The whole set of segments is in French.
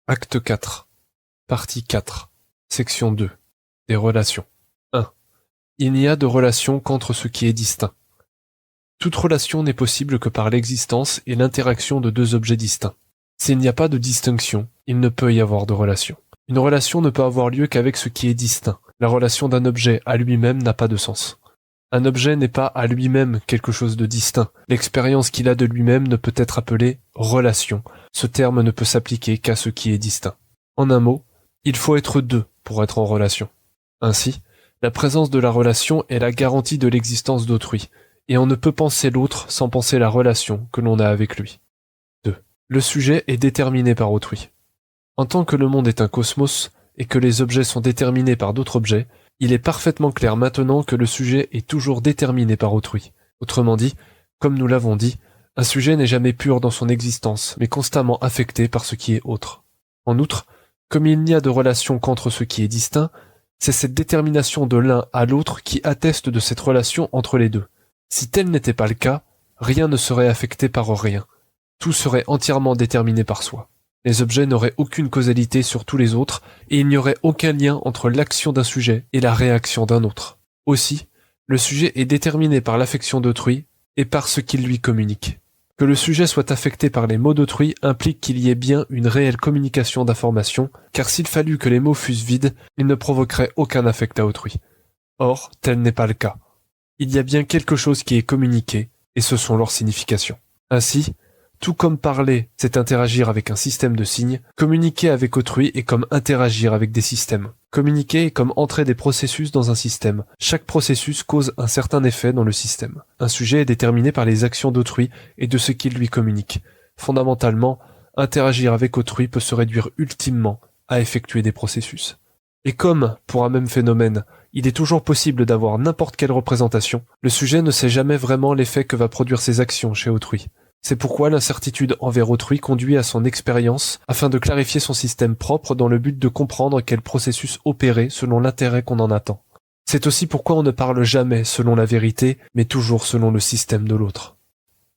Acte 4, partie 4, section 2, des relations. 1. Il n'y a de relation qu'entre ce qui est distinct. Toute relation n'est possible que par l'existence et l'interaction de deux objets distincts. S'il n'y a pas de distinction, il ne peut y avoir de relation. Une relation ne peut avoir lieu qu'avec ce qui est distinct. La relation d'un objet à lui-même n'a pas de sens. Un objet n'est pas à lui-même quelque chose de distinct. L'expérience qu'il a de lui-même ne peut être appelée relation. Ce terme ne peut s'appliquer qu'à ce qui est distinct. En un mot, il faut être deux pour être en relation. Ainsi, la présence de la relation est la garantie de l'existence d'autrui, et on ne peut penser l'autre sans penser la relation que l'on a avec lui. 2. Le sujet est déterminé par autrui. En tant que le monde est un cosmos, et que les objets sont déterminés par d'autres objets, il est parfaitement clair maintenant que le sujet est toujours déterminé par autrui. Autrement dit, comme nous l'avons dit, un sujet n'est jamais pur dans son existence, mais constamment affecté par ce qui est autre. En outre, comme il n'y a de relation qu'entre ce qui est distinct, c'est cette détermination de l'un à l'autre qui atteste de cette relation entre les deux. Si tel n'était pas le cas, rien ne serait affecté par rien. Tout serait entièrement déterminé par soi. Les objets n'auraient aucune causalité sur tous les autres, et il n'y aurait aucun lien entre l'action d'un sujet et la réaction d'un autre. Aussi, le sujet est déterminé par l'affection d'autrui et par ce qu'il lui communique. Que le sujet soit affecté par les mots d'autrui implique qu'il y ait bien une réelle communication d'informations, car s'il fallut que les mots fussent vides, ils ne provoqueraient aucun affect à autrui. Or, tel n'est pas le cas. Il y a bien quelque chose qui est communiqué, et ce sont leurs significations. Ainsi, tout comme parler, c'est interagir avec un système de signes, communiquer avec autrui est comme interagir avec des systèmes. Communiquer est comme entrer des processus dans un système. Chaque processus cause un certain effet dans le système. Un sujet est déterminé par les actions d'autrui et de ce qu'il lui communique. Fondamentalement, interagir avec autrui peut se réduire ultimement à effectuer des processus. Et comme, pour un même phénomène, il est toujours possible d'avoir n'importe quelle représentation, le sujet ne sait jamais vraiment l'effet que va produire ses actions chez autrui. C'est pourquoi l'incertitude envers autrui conduit à son expérience afin de clarifier son système propre dans le but de comprendre quel processus opérer selon l'intérêt qu'on en attend. C'est aussi pourquoi on ne parle jamais selon la vérité, mais toujours selon le système de l'autre.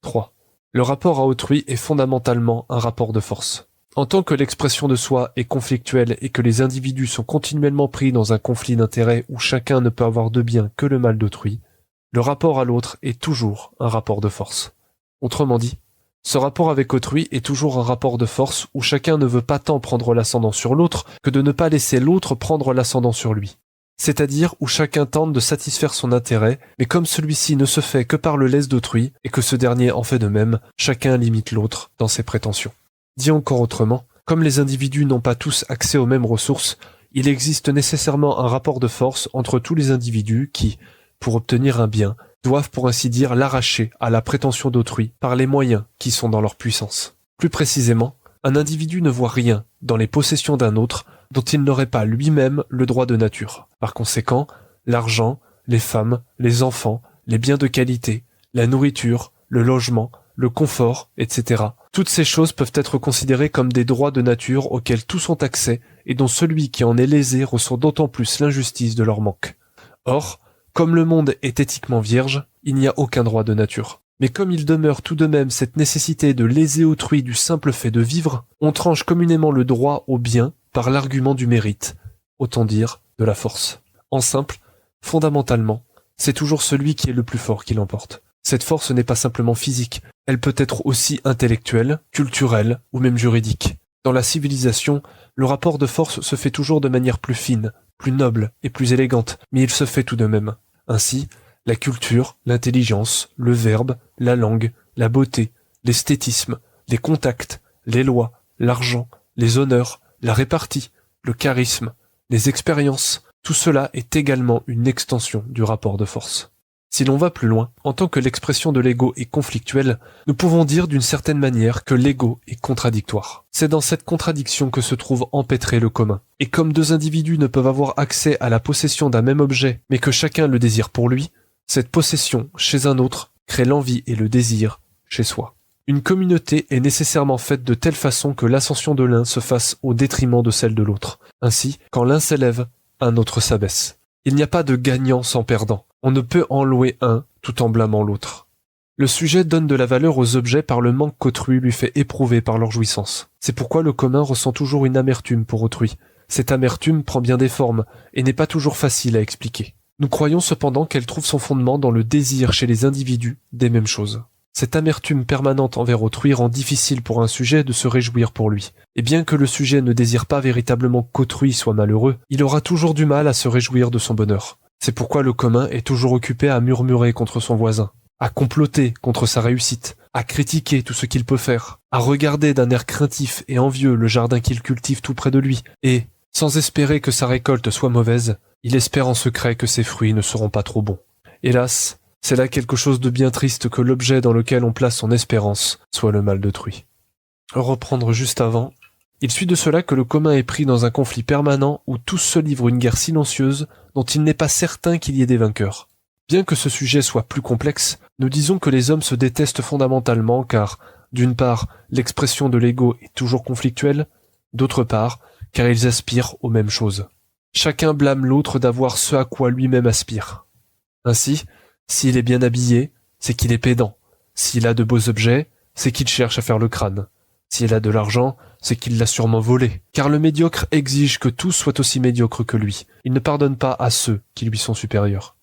3. Le rapport à autrui est fondamentalement un rapport de force. En tant que l'expression de soi est conflictuelle et que les individus sont continuellement pris dans un conflit d'intérêts où chacun ne peut avoir de bien que le mal d'autrui, le rapport à l'autre est toujours un rapport de force. Autrement dit, ce rapport avec autrui est toujours un rapport de force où chacun ne veut pas tant prendre l'ascendant sur l'autre que de ne pas laisser l'autre prendre l'ascendant sur lui. C'est-à-dire où chacun tente de satisfaire son intérêt, mais comme celui-ci ne se fait que par le lèse d'autrui et que ce dernier en fait de même, chacun limite l'autre dans ses prétentions. Dit encore autrement, comme les individus n'ont pas tous accès aux mêmes ressources, il existe nécessairement un rapport de force entre tous les individus qui, pour obtenir un bien, doivent pour ainsi dire l'arracher à la prétention d'autrui par les moyens qui sont dans leur puissance. Plus précisément, un individu ne voit rien dans les possessions d'un autre dont il n'aurait pas lui-même le droit de nature. Par conséquent, l'argent, les femmes, les enfants, les biens de qualité, la nourriture, le logement, le confort, etc. Toutes ces choses peuvent être considérées comme des droits de nature auxquels tous ont accès et dont celui qui en est lésé ressent d'autant plus l'injustice de leur manque. Or, comme le monde est éthiquement vierge, il n'y a aucun droit de nature. Mais comme il demeure tout de même cette nécessité de léser autrui du simple fait de vivre, on tranche communément le droit au bien par l'argument du mérite, autant dire de la force. En simple, fondamentalement, c'est toujours celui qui est le plus fort qui l'emporte. Cette force n'est pas simplement physique, elle peut être aussi intellectuelle, culturelle ou même juridique. Dans la civilisation, le rapport de force se fait toujours de manière plus fine, plus noble et plus élégante, mais il se fait tout de même. Ainsi, la culture, l'intelligence, le verbe, la langue, la beauté, l'esthétisme, les contacts, les lois, l'argent, les honneurs, la répartie, le charisme, les expériences, tout cela est également une extension du rapport de force. Si l'on va plus loin, en tant que l'expression de l'ego est conflictuelle, nous pouvons dire d'une certaine manière que l'ego est contradictoire. C'est dans cette contradiction que se trouve empêtré le commun. Et comme deux individus ne peuvent avoir accès à la possession d'un même objet, mais que chacun le désire pour lui, cette possession chez un autre crée l'envie et le désir chez soi. Une communauté est nécessairement faite de telle façon que l'ascension de l'un se fasse au détriment de celle de l'autre. Ainsi, quand l'un s'élève, un autre s'abaisse. Il n'y a pas de gagnant sans perdant. On ne peut en louer un tout en blâmant l'autre. Le sujet donne de la valeur aux objets par le manque qu'autrui lui fait éprouver par leur jouissance. C'est pourquoi le commun ressent toujours une amertume pour autrui. Cette amertume prend bien des formes et n'est pas toujours facile à expliquer. Nous croyons cependant qu'elle trouve son fondement dans le désir chez les individus des mêmes choses. Cette amertume permanente envers autrui rend difficile pour un sujet de se réjouir pour lui. Et bien que le sujet ne désire pas véritablement qu'autrui soit malheureux, il aura toujours du mal à se réjouir de son bonheur. C'est pourquoi le commun est toujours occupé à murmurer contre son voisin, à comploter contre sa réussite, à critiquer tout ce qu'il peut faire, à regarder d'un air craintif et envieux le jardin qu'il cultive tout près de lui, et, sans espérer que sa récolte soit mauvaise, il espère en secret que ses fruits ne seront pas trop bons. Hélas, c'est là quelque chose de bien triste que l'objet dans lequel on place son espérance soit le mal d'autrui. Reprendre juste avant. Il suit de cela que le commun est pris dans un conflit permanent où tous se livrent une guerre silencieuse dont il n'est pas certain qu'il y ait des vainqueurs. Bien que ce sujet soit plus complexe, nous disons que les hommes se détestent fondamentalement car, d'une part, l'expression de l'ego est toujours conflictuelle, d'autre part, car ils aspirent aux mêmes choses. Chacun blâme l'autre d'avoir ce à quoi lui-même aspire. Ainsi, s'il est bien habillé, c'est qu'il est pédant. S'il a de beaux objets, c'est qu'il cherche à faire le crâne. S'il a de l'argent, c'est qu'il l'a sûrement volé. Car le médiocre exige que tous soient aussi médiocres que lui. Il ne pardonne pas à ceux qui lui sont supérieurs.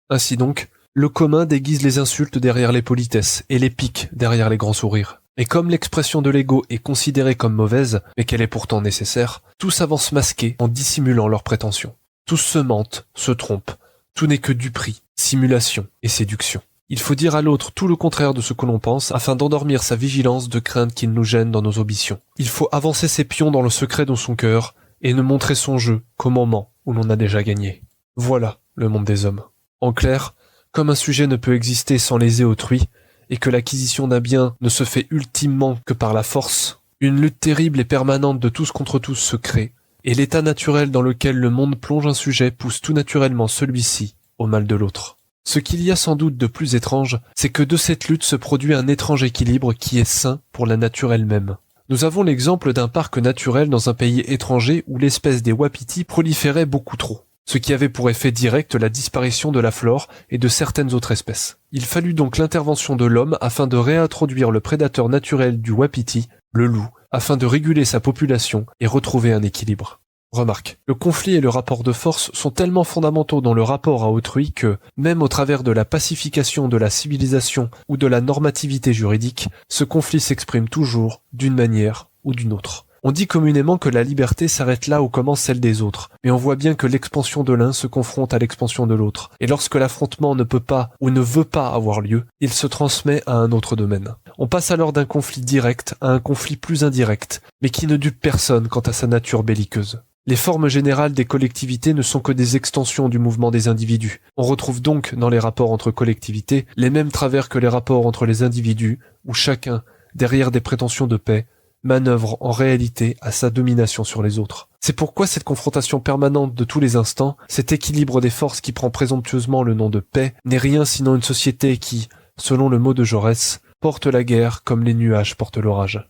Ainsi donc, le commun déguise les insultes derrière les politesses et les piques derrière les grands sourires. Et comme l'expression de l'ego est considérée comme mauvaise, mais qu'elle est pourtant nécessaire, tous avancent masqués en dissimulant leurs prétentions. Tous se mentent, se trompent. Tout n'est que duperie, simulation et séduction. Il faut dire à l'autre tout le contraire de ce que l'on pense afin d'endormir sa vigilance de crainte qu'il nous gêne dans nos ambitions. Il faut avancer ses pions dans le secret de son cœur et ne montrer son jeu qu'au moment où l'on a déjà gagné. Voilà le monde des hommes. En clair, comme un sujet ne peut exister sans léser autrui, et que l'acquisition d'un bien ne se fait ultimement que par la force, une lutte terrible et permanente de tous contre tous se crée, et l'état naturel dans lequel le monde plonge un sujet pousse tout naturellement celui-ci au mal de l'autre. Ce qu'il y a sans doute de plus étrange, c'est que de cette lutte se produit un étrange équilibre qui est sain pour la nature elle-même. Nous avons l'exemple d'un parc naturel dans un pays étranger où l'espèce des wapitis proliférait beaucoup trop, ce qui avait pour effet direct la disparition de la flore et de certaines autres espèces. Il fallut donc l'intervention de l'homme afin de réintroduire le prédateur naturel du wapiti, le loup, afin de réguler sa population et retrouver un équilibre. Remarque, le conflit et le rapport de force sont tellement fondamentaux dans le rapport à autrui que, même au travers de la pacification de la civilisation ou de la normativité juridique, ce conflit s'exprime toujours d'une manière ou d'une autre. On dit communément que la liberté s'arrête là où commence celle des autres, mais on voit bien que l'expansion de l'un se confronte à l'expansion de l'autre, et lorsque l'affrontement ne peut pas ou ne veut pas avoir lieu, il se transmet à un autre domaine. On passe alors d'un conflit direct à un conflit plus indirect, mais qui ne dupe personne quant à sa nature belliqueuse. Les formes générales des collectivités ne sont que des extensions du mouvement des individus. On retrouve donc, dans les rapports entre collectivités, les mêmes travers que les rapports entre les individus, où chacun, derrière des prétentions de paix, manœuvre en réalité à sa domination sur les autres. C'est pourquoi cette confrontation permanente de tous les instants, cet équilibre des forces qui prend présomptueusement le nom de paix, n'est rien sinon une société qui, selon le mot de Jaurès, porte la guerre comme les nuages portent l'orage.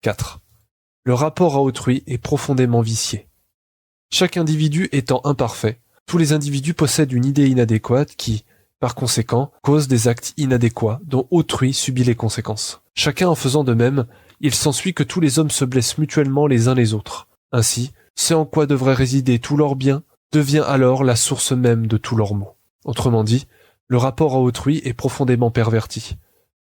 4. Le rapport à autrui est profondément vicié. Chaque individu étant imparfait, tous les individus possèdent une idée inadéquate qui, par conséquent, cause des actes inadéquats dont autrui subit les conséquences. Chacun en faisant de même, il s'ensuit que tous les hommes se blessent mutuellement les uns les autres. Ainsi, ce en quoi devrait résider tout leur bien devient alors la source même de tous leurs maux. Autrement dit, le rapport à autrui est profondément perverti.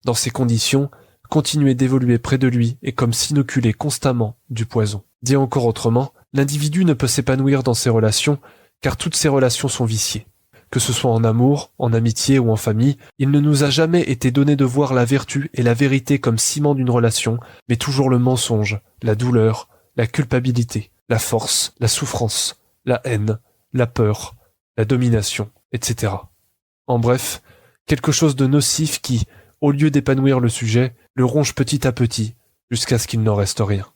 Dans ces conditions, continuer d'évoluer près de lui est comme s'inoculer constamment du poison. Dit encore autrement, l'individu ne peut s'épanouir dans ses relations, car toutes ses relations sont viciées. Que ce soit en amour, en amitié ou en famille, il ne nous a jamais été donné de voir la vertu et la vérité comme ciment d'une relation, mais toujours le mensonge, la douleur, la culpabilité, la force, la souffrance, la haine, la peur, la domination, etc. En bref, quelque chose de nocif qui, au lieu d'épanouir le sujet, le ronge petit à petit, jusqu'à ce qu'il n'en reste rien.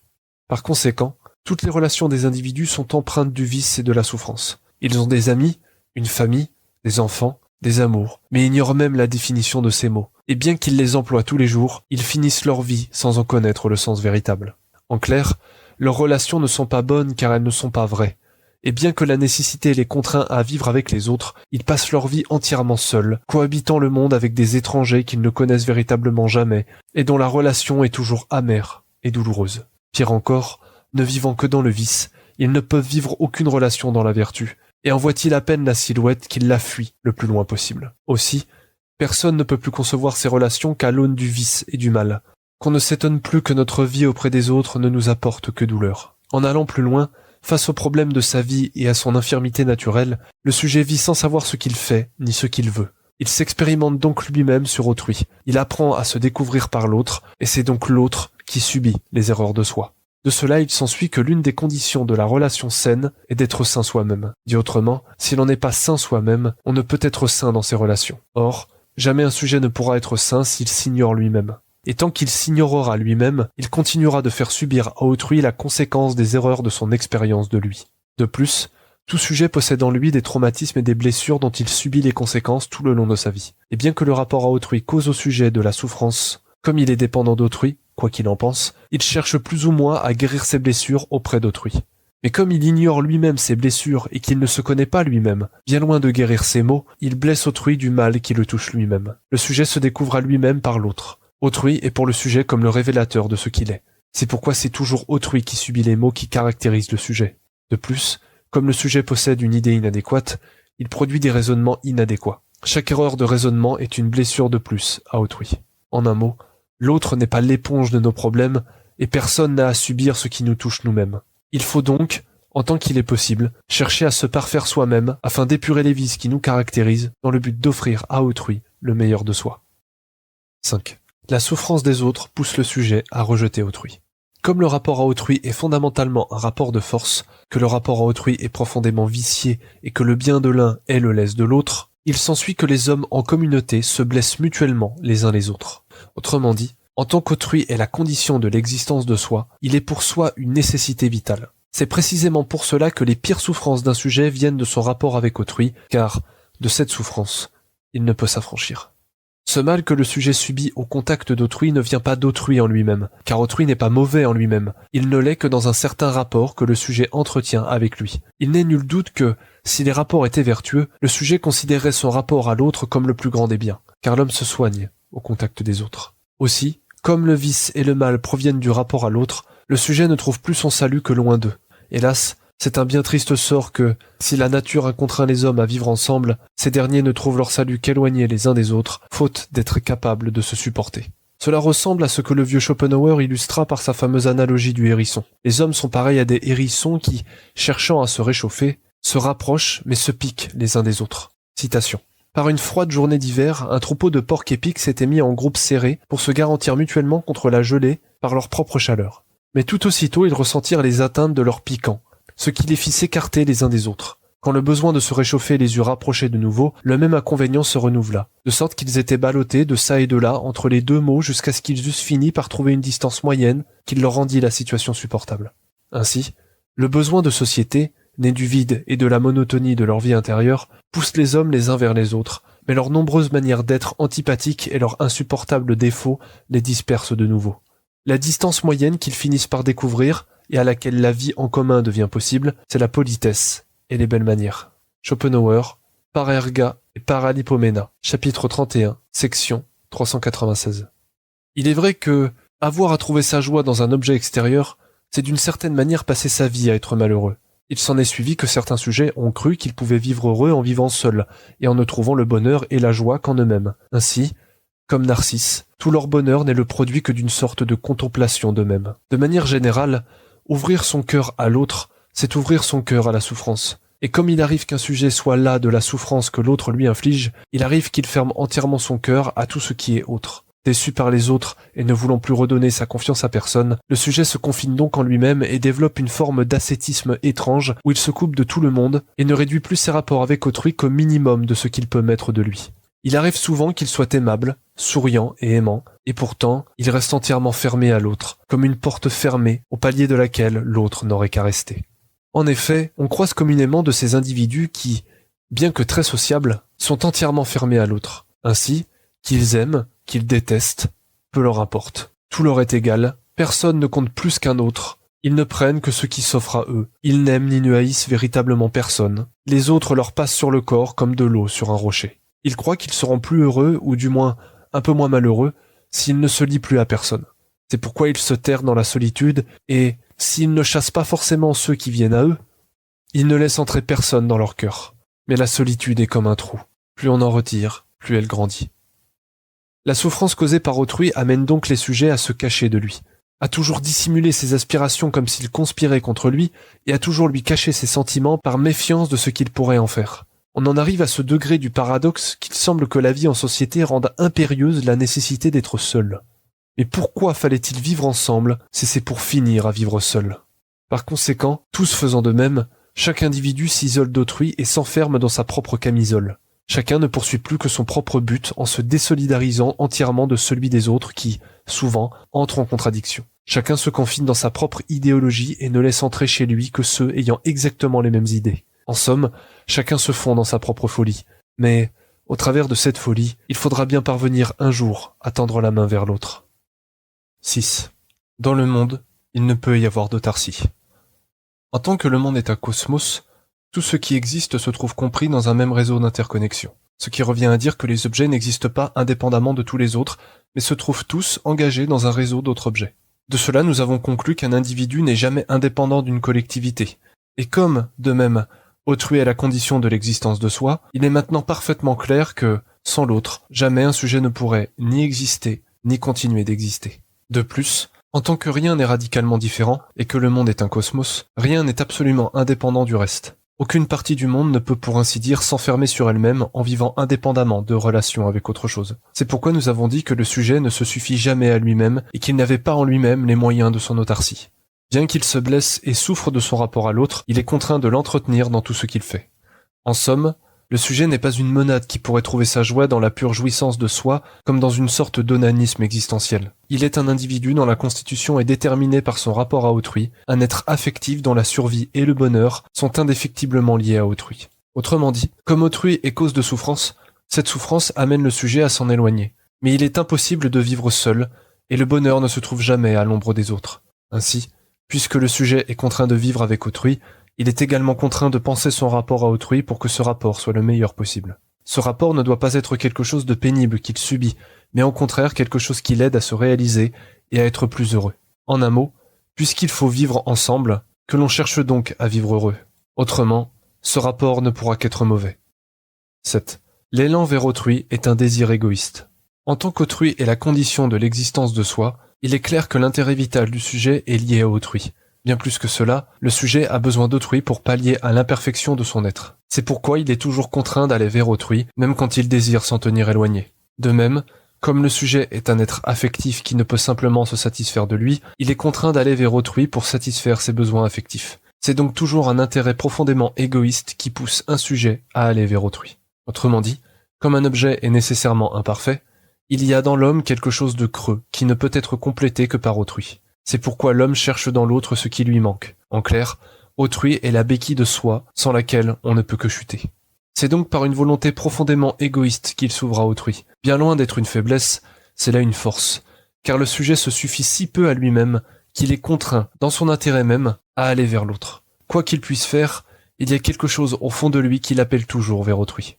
Par conséquent, toutes les relations des individus sont empreintes du vice et de la souffrance. Ils ont des amis, une famille, des enfants, des amours, mais ignorent même la définition de ces mots. Et bien qu'ils les emploient tous les jours, ils finissent leur vie sans en connaître le sens véritable. En clair, leurs relations ne sont pas bonnes car elles ne sont pas vraies. Et bien que la nécessité les contraint à vivre avec les autres, ils passent leur vie entièrement seuls, cohabitant le monde avec des étrangers qu'ils ne connaissent véritablement jamais, et dont la relation est toujours amère et douloureuse. Pire encore, ne vivant que dans le vice, ils ne peuvent vivre aucune relation dans la vertu, et en voient-ils à peine la silhouette qu'ils la fuient le plus loin possible. Aussi, personne ne peut plus concevoir ces relations qu'à l'aune du vice et du mal, qu'on ne s'étonne plus que notre vie auprès des autres ne nous apporte que douleur. En allant plus loin, face au problème de sa vie et à son infirmité naturelle, le sujet vit sans savoir ce qu'il fait ni ce qu'il veut. Il s'expérimente donc lui-même sur autrui. Il apprend à se découvrir par l'autre, et c'est donc l'autre qui subit les erreurs de soi. De cela, il s'ensuit que l'une des conditions de la relation saine est d'être sain soi-même. Dit autrement, si l'on n'est pas sain soi-même, on ne peut être sain dans ses relations. Or, jamais un sujet ne pourra être sain s'il s'ignore lui-même. Et tant qu'il s'ignorera lui-même, il continuera de faire subir à autrui la conséquence des erreurs de son expérience de lui. De plus, tout sujet possède en lui des traumatismes et des blessures dont il subit les conséquences tout le long de sa vie. Et bien que le rapport à autrui cause au sujet de la souffrance, comme il est dépendant d'autrui, quoi qu'il en pense, il cherche plus ou moins à guérir ses blessures auprès d'autrui. Mais comme il ignore lui-même ses blessures et qu'il ne se connaît pas lui-même, bien loin de guérir ses maux, il blesse autrui du mal qui le touche lui-même. Le sujet se découvre à lui-même par l'autre. Autrui est pour le sujet comme le révélateur de ce qu'il est. C'est pourquoi c'est toujours autrui qui subit les maux qui caractérisent le sujet. De plus, comme le sujet possède une idée inadéquate, il produit des raisonnements inadéquats. Chaque erreur de raisonnement est une blessure de plus à autrui. En un mot, l'autre n'est pas l'éponge de nos problèmes et personne n'a à subir ce qui nous touche nous-mêmes. Il faut donc, en tant qu'il est possible, chercher à se parfaire soi-même afin d'épurer les vices qui nous caractérisent dans le but d'offrir à autrui le meilleur de soi. 5. La souffrance des autres pousse le sujet à rejeter autrui. Comme le rapport à autrui est fondamentalement un rapport de force, que le rapport à autrui est profondément vicié et que le bien de l'un est le lèse de l'autre, il s'ensuit que les hommes en communauté se blessent mutuellement les uns les autres. Autrement dit, en tant qu'autrui est la condition de l'existence de soi, il est pour soi une nécessité vitale. C'est précisément pour cela que les pires souffrances d'un sujet viennent de son rapport avec autrui, car, de cette souffrance, il ne peut s'affranchir. Ce mal que le sujet subit au contact d'autrui ne vient pas d'autrui en lui-même, car autrui n'est pas mauvais en lui-même, il ne l'est que dans un certain rapport que le sujet entretient avec lui. Il n'est nul doute que, si les rapports étaient vertueux, le sujet considérerait son rapport à l'autre comme le plus grand des biens, car l'homme se soigne au contact des autres. Aussi, comme le vice et le mal proviennent du rapport à l'autre, le sujet ne trouve plus son salut que loin d'eux. Hélas, c'est un bien triste sort que, si la nature a contraint les hommes à vivre ensemble, ces derniers ne trouvent leur salut qu'éloignés les uns des autres, faute d'être capables de se supporter. Cela ressemble à ce que le vieux Schopenhauer illustra par sa fameuse analogie du hérisson. Les hommes sont pareils à des hérissons qui, cherchant à se réchauffer, se rapprochent mais se piquent les uns des autres. Citation. Par une froide journée d'hiver, un troupeau de porcs-épics s'était mis en groupe serré pour se garantir mutuellement contre la gelée par leur propre chaleur. Mais tout aussitôt ils ressentirent les atteintes de leurs piquants, ce qui les fit s'écarter les uns des autres. Quand le besoin de se réchauffer les eut rapprochés de nouveau, le même inconvénient se renouvela, de sorte qu'ils étaient ballottés de çà et de là entre les deux maux jusqu'à ce qu'ils eussent fini par trouver une distance moyenne qui leur rendit la situation supportable. Ainsi, le besoin de société, né du vide et de la monotonie de leur vie intérieure, pousse les hommes les uns vers les autres, mais leurs nombreuses manières d'être antipathiques et leurs insupportables défauts les dispersent de nouveau. La distance moyenne qu'ils finissent par découvrir, et à laquelle la vie en commun devient possible, c'est la politesse et les belles manières. Schopenhauer, Parerga et Paralipomena, chapitre 31, section 396. Il est vrai que, avoir à trouver sa joie dans un objet extérieur, c'est d'une certaine manière passer sa vie à être malheureux. Il s'en est suivi que certains sujets ont cru qu'ils pouvaient vivre heureux en vivant seuls, et en ne trouvant le bonheur et la joie qu'en eux-mêmes. Ainsi, comme Narcisse, tout leur bonheur n'est le produit que d'une sorte de contemplation d'eux-mêmes. De manière générale, ouvrir son cœur à l'autre, c'est ouvrir son cœur à la souffrance. Et comme il arrive qu'un sujet soit las de la souffrance que l'autre lui inflige, il arrive qu'il ferme entièrement son cœur à tout ce qui est autre. Déçu par les autres et ne voulant plus redonner sa confiance à personne, le sujet se confine donc en lui-même et développe une forme d'ascétisme étrange où il se coupe de tout le monde et ne réduit plus ses rapports avec autrui qu'au minimum de ce qu'il peut mettre de lui. Il arrive souvent qu'il soit aimable, souriant et aimant, et pourtant, il reste entièrement fermé à l'autre, comme une porte fermée au palier de laquelle l'autre n'aurait qu'à rester. En effet, on croise communément de ces individus qui, bien que très sociables, sont entièrement fermés à l'autre. Ainsi, qu'ils aiment, qu'ils détestent, peu leur importe. Tout leur est égal, personne ne compte plus qu'un autre, Ils ne prennent que ce qui s'offre à eux. Ils n'aiment ni ne haïssent véritablement personne. Les autres leur passent sur le corps comme de l'eau sur un rocher. Ils croient qu'ils seront plus heureux, ou du moins un peu moins malheureux, s'ils ne se lient plus à personne. C'est pourquoi ils se terrent dans la solitude, et s'ils ne chassent pas forcément ceux qui viennent à eux, ils ne laissent entrer personne dans leur cœur. Mais la solitude est comme un trou. Plus on en retire, plus elle grandit. La souffrance causée par autrui amène donc les sujets à se cacher de lui, à toujours dissimuler ses aspirations comme s'ils conspiraient contre lui, et à toujours lui cacher ses sentiments par méfiance de ce qu'il pourrait en faire. On en arrive à ce degré du paradoxe qu'il semble que la vie en société rende impérieuse la nécessité d'être seul. Mais pourquoi fallait-il vivre ensemble si c'est pour finir à vivre seul? Par conséquent, tous faisant de même, chaque individu s'isole d'autrui et s'enferme dans sa propre camisole. Chacun ne poursuit plus que son propre but en se désolidarisant entièrement de celui des autres qui, souvent, entrent en contradiction. Chacun se confine dans sa propre idéologie et ne laisse entrer chez lui que ceux ayant exactement les mêmes idées. En somme, chacun se fond dans sa propre folie. Mais, au travers de cette folie, il faudra bien parvenir un jour à tendre la main vers l'autre. 6. Dans le monde, il ne peut y avoir d'autarcie. En tant que le monde est un cosmos, tout ce qui existe se trouve compris dans un même réseau d'interconnexion. Ce qui revient à dire que les objets n'existent pas indépendamment de tous les autres, mais se trouvent tous engagés dans un réseau d'autres objets. De cela, nous avons conclu qu'un individu n'est jamais indépendant d'une collectivité. Et comme, de même, autrui est la condition de l'existence de soi, il est maintenant parfaitement clair que, sans l'autre, jamais un sujet ne pourrait ni exister, ni continuer d'exister. De plus, en tant que rien n'est radicalement différent, et que le monde est un cosmos, rien n'est absolument indépendant du reste. Aucune partie du monde ne peut pour ainsi dire s'enfermer sur elle-même en vivant indépendamment de relations avec autre chose. C'est pourquoi nous avons dit que le sujet ne se suffit jamais à lui-même et qu'il n'avait pas en lui-même les moyens de son autarcie. Bien qu'il se blesse et souffre de son rapport à l'autre, il est contraint de l'entretenir dans tout ce qu'il fait. En somme, le sujet n'est pas une monade qui pourrait trouver sa joie dans la pure jouissance de soi, comme dans une sorte d'onanisme existentiel. Il est un individu dont la constitution est déterminée par son rapport à autrui, un être affectif dont la survie et le bonheur sont indéfectiblement liés à autrui. Autrement dit, comme autrui est cause de souffrance, cette souffrance amène le sujet à s'en éloigner. Mais il est impossible de vivre seul, et le bonheur ne se trouve jamais à l'ombre des autres. Ainsi, puisque le sujet est contraint de vivre avec autrui, il est également contraint de penser son rapport à autrui pour que ce rapport soit le meilleur possible. Ce rapport ne doit pas être quelque chose de pénible qu'il subit, mais au contraire quelque chose qui l'aide à se réaliser et à être plus heureux. En un mot, puisqu'il faut vivre ensemble, que l'on cherche donc à vivre heureux. Autrement, ce rapport ne pourra qu'être mauvais. 7. L'élan vers autrui est un désir égoïste. En tant qu'autrui est la condition de l'existence de soi, il est clair que l'intérêt vital du sujet est lié à autrui. Bien plus que cela, le sujet a besoin d'autrui pour pallier à l'imperfection de son être. C'est pourquoi il est toujours contraint d'aller vers autrui, même quand il désire s'en tenir éloigné. De même, comme le sujet est un être affectif qui ne peut simplement se satisfaire de lui, il est contraint d'aller vers autrui pour satisfaire ses besoins affectifs. C'est donc toujours un intérêt profondément égoïste qui pousse un sujet à aller vers autrui. Autrement dit, comme un objet est nécessairement imparfait, il y a dans l'homme quelque chose de creux qui ne peut être complété que par autrui. C'est pourquoi l'homme cherche dans l'autre ce qui lui manque. En clair, autrui est la béquille de soi sans laquelle on ne peut que chuter. C'est donc par une volonté profondément égoïste qu'il s'ouvre à autrui. Bien loin d'être une faiblesse, c'est là une force, car le sujet se suffit si peu à lui-même qu'il est contraint, dans son intérêt même, à aller vers l'autre. Quoi qu'il puisse faire, il y a quelque chose au fond de lui qui l'appelle toujours vers autrui.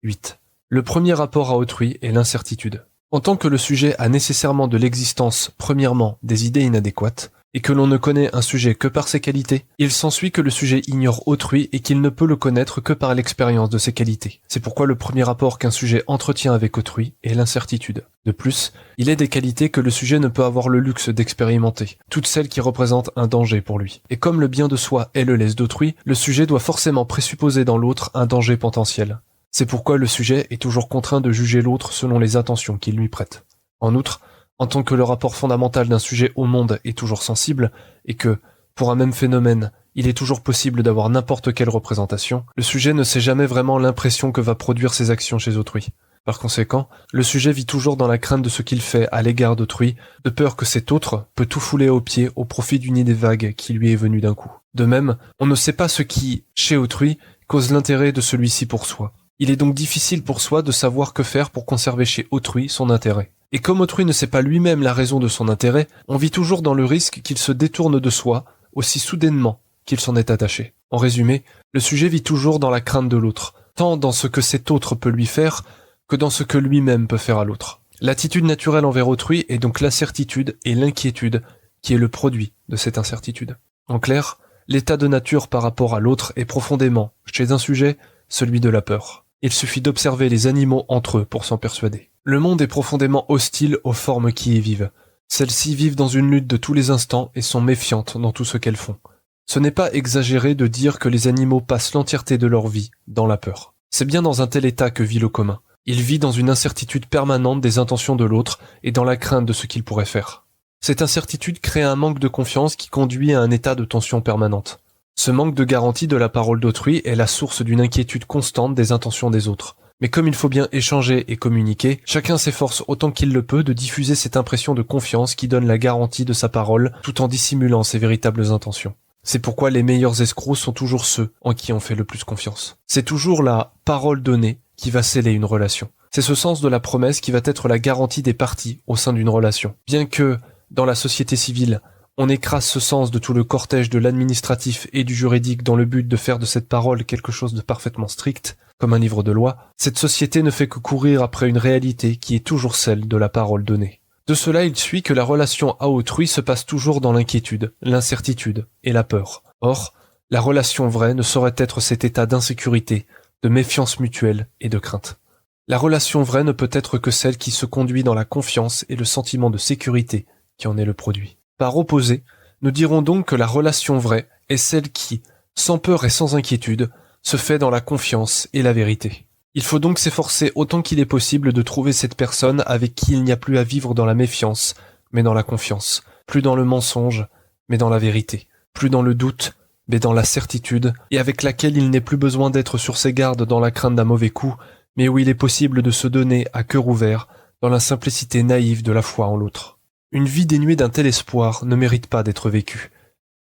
8. Le premier rapport à autrui est l'incertitude. En tant que le sujet a nécessairement de l'existence, premièrement, des idées inadéquates, et que l'on ne connaît un sujet que par ses qualités, il s'ensuit que le sujet ignore autrui et qu'il ne peut le connaître que par l'expérience de ses qualités. C'est pourquoi le premier rapport qu'un sujet entretient avec autrui est l'incertitude. De plus, il est des qualités que le sujet ne peut avoir le luxe d'expérimenter, toutes celles qui représentent un danger pour lui. Et comme le bien de soi est le lest d'autrui, le sujet doit forcément présupposer dans l'autre un danger potentiel. C'est pourquoi le sujet est toujours contraint de juger l'autre selon les attentions qu'il lui prête. En outre, en tant que le rapport fondamental d'un sujet au monde est toujours sensible, et que, pour un même phénomène, il est toujours possible d'avoir n'importe quelle représentation, le sujet ne sait jamais vraiment l'impression que va produire ses actions chez autrui. Par conséquent, le sujet vit toujours dans la crainte de ce qu'il fait à l'égard d'autrui, de peur que cet autre peut tout fouler aux pieds au profit d'une idée vague qui lui est venue d'un coup. De même, on ne sait pas ce qui, chez autrui, cause l'intérêt de celui-ci pour soi. Il est donc difficile pour soi de savoir que faire pour conserver chez autrui son intérêt. Et comme autrui ne sait pas lui-même la raison de son intérêt, on vit toujours dans le risque qu'il se détourne de soi, aussi soudainement qu'il s'en est attaché. En résumé, le sujet vit toujours dans la crainte de l'autre, tant dans ce que cet autre peut lui faire, que dans ce que lui-même peut faire à l'autre. L'attitude naturelle envers autrui est donc l'incertitude et l'inquiétude qui est le produit de cette incertitude. En clair, l'état de nature par rapport à l'autre est profondément, chez un sujet, celui de la peur. Il suffit d'observer les animaux entre eux pour s'en persuader. Le monde est profondément hostile aux formes qui y vivent. Celles-ci vivent dans une lutte de tous les instants et sont méfiantes dans tout ce qu'elles font. Ce n'est pas exagéré de dire que les animaux passent l'entièreté de leur vie dans la peur. C'est bien dans un tel état que vit le commun. Il vit dans une incertitude permanente des intentions de l'autre et dans la crainte de ce qu'il pourrait faire. Cette incertitude crée un manque de confiance qui conduit à un état de tension permanente. Ce manque de garantie de la parole d'autrui est la source d'une inquiétude constante des intentions des autres. Mais comme il faut bien échanger et communiquer, chacun s'efforce autant qu'il le peut de diffuser cette impression de confiance qui donne la garantie de sa parole tout en dissimulant ses véritables intentions. C'est pourquoi les meilleurs escrocs sont toujours ceux en qui on fait le plus confiance. C'est toujours la parole donnée qui va sceller une relation. C'est ce sens de la promesse qui va être la garantie des parties au sein d'une relation. Bien que, dans la société civile, on écrase ce sens de tout le cortège de l'administratif et du juridique dans le but de faire de cette parole quelque chose de parfaitement strict, comme un livre de loi, cette société ne fait que courir après une réalité qui est toujours celle de la parole donnée. De cela, il suit que la relation à autrui se passe toujours dans l'inquiétude, l'incertitude et la peur. Or, la relation vraie ne saurait être cet état d'insécurité, de méfiance mutuelle et de crainte. La relation vraie ne peut être que celle qui se conduit dans la confiance et le sentiment de sécurité qui en est le produit. Par opposé, nous dirons donc que la relation vraie est celle qui, sans peur et sans inquiétude, se fait dans la confiance et la vérité. Il faut donc s'efforcer autant qu'il est possible de trouver cette personne avec qui il n'y a plus à vivre dans la méfiance, mais dans la confiance, plus dans le mensonge, mais dans la vérité, plus dans le doute, mais dans la certitude, et avec laquelle il n'est plus besoin d'être sur ses gardes dans la crainte d'un mauvais coup, mais où il est possible de se donner à cœur ouvert dans la simplicité naïve de la foi en l'autre. Une vie dénuée d'un tel espoir ne mérite pas d'être vécue,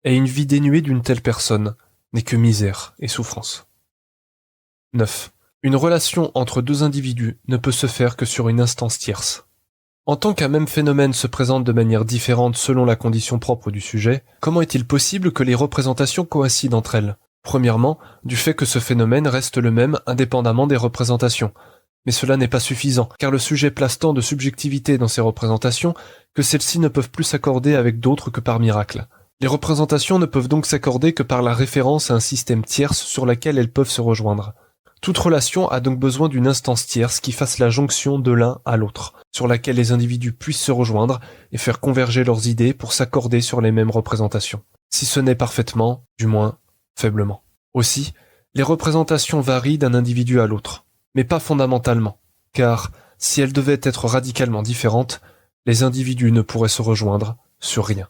et une vie dénuée d'une telle personne n'est que misère et souffrance. 9. Une relation entre deux individus ne peut se faire que sur une instance tierce. En tant qu'un même phénomène se présente de manière différente selon la condition propre du sujet, comment est-il possible que les représentations coïncident entre elles ? Premièrement, du fait que ce phénomène reste le même indépendamment des représentations. Mais cela n'est pas suffisant, car le sujet place tant de subjectivité dans ses représentations que celles-ci ne peuvent plus s'accorder avec d'autres que par miracle. Les représentations ne peuvent donc s'accorder que par la référence à un système tierce sur laquelle elles peuvent se rejoindre. Toute relation a donc besoin d'une instance tierce qui fasse la jonction de l'un à l'autre, sur laquelle les individus puissent se rejoindre et faire converger leurs idées pour s'accorder sur les mêmes représentations. Si ce n'est parfaitement, du moins, faiblement. Aussi, les représentations varient d'un individu à l'autre, mais pas fondamentalement, car si elles devaient être radicalement différentes, les individus ne pourraient se rejoindre sur rien.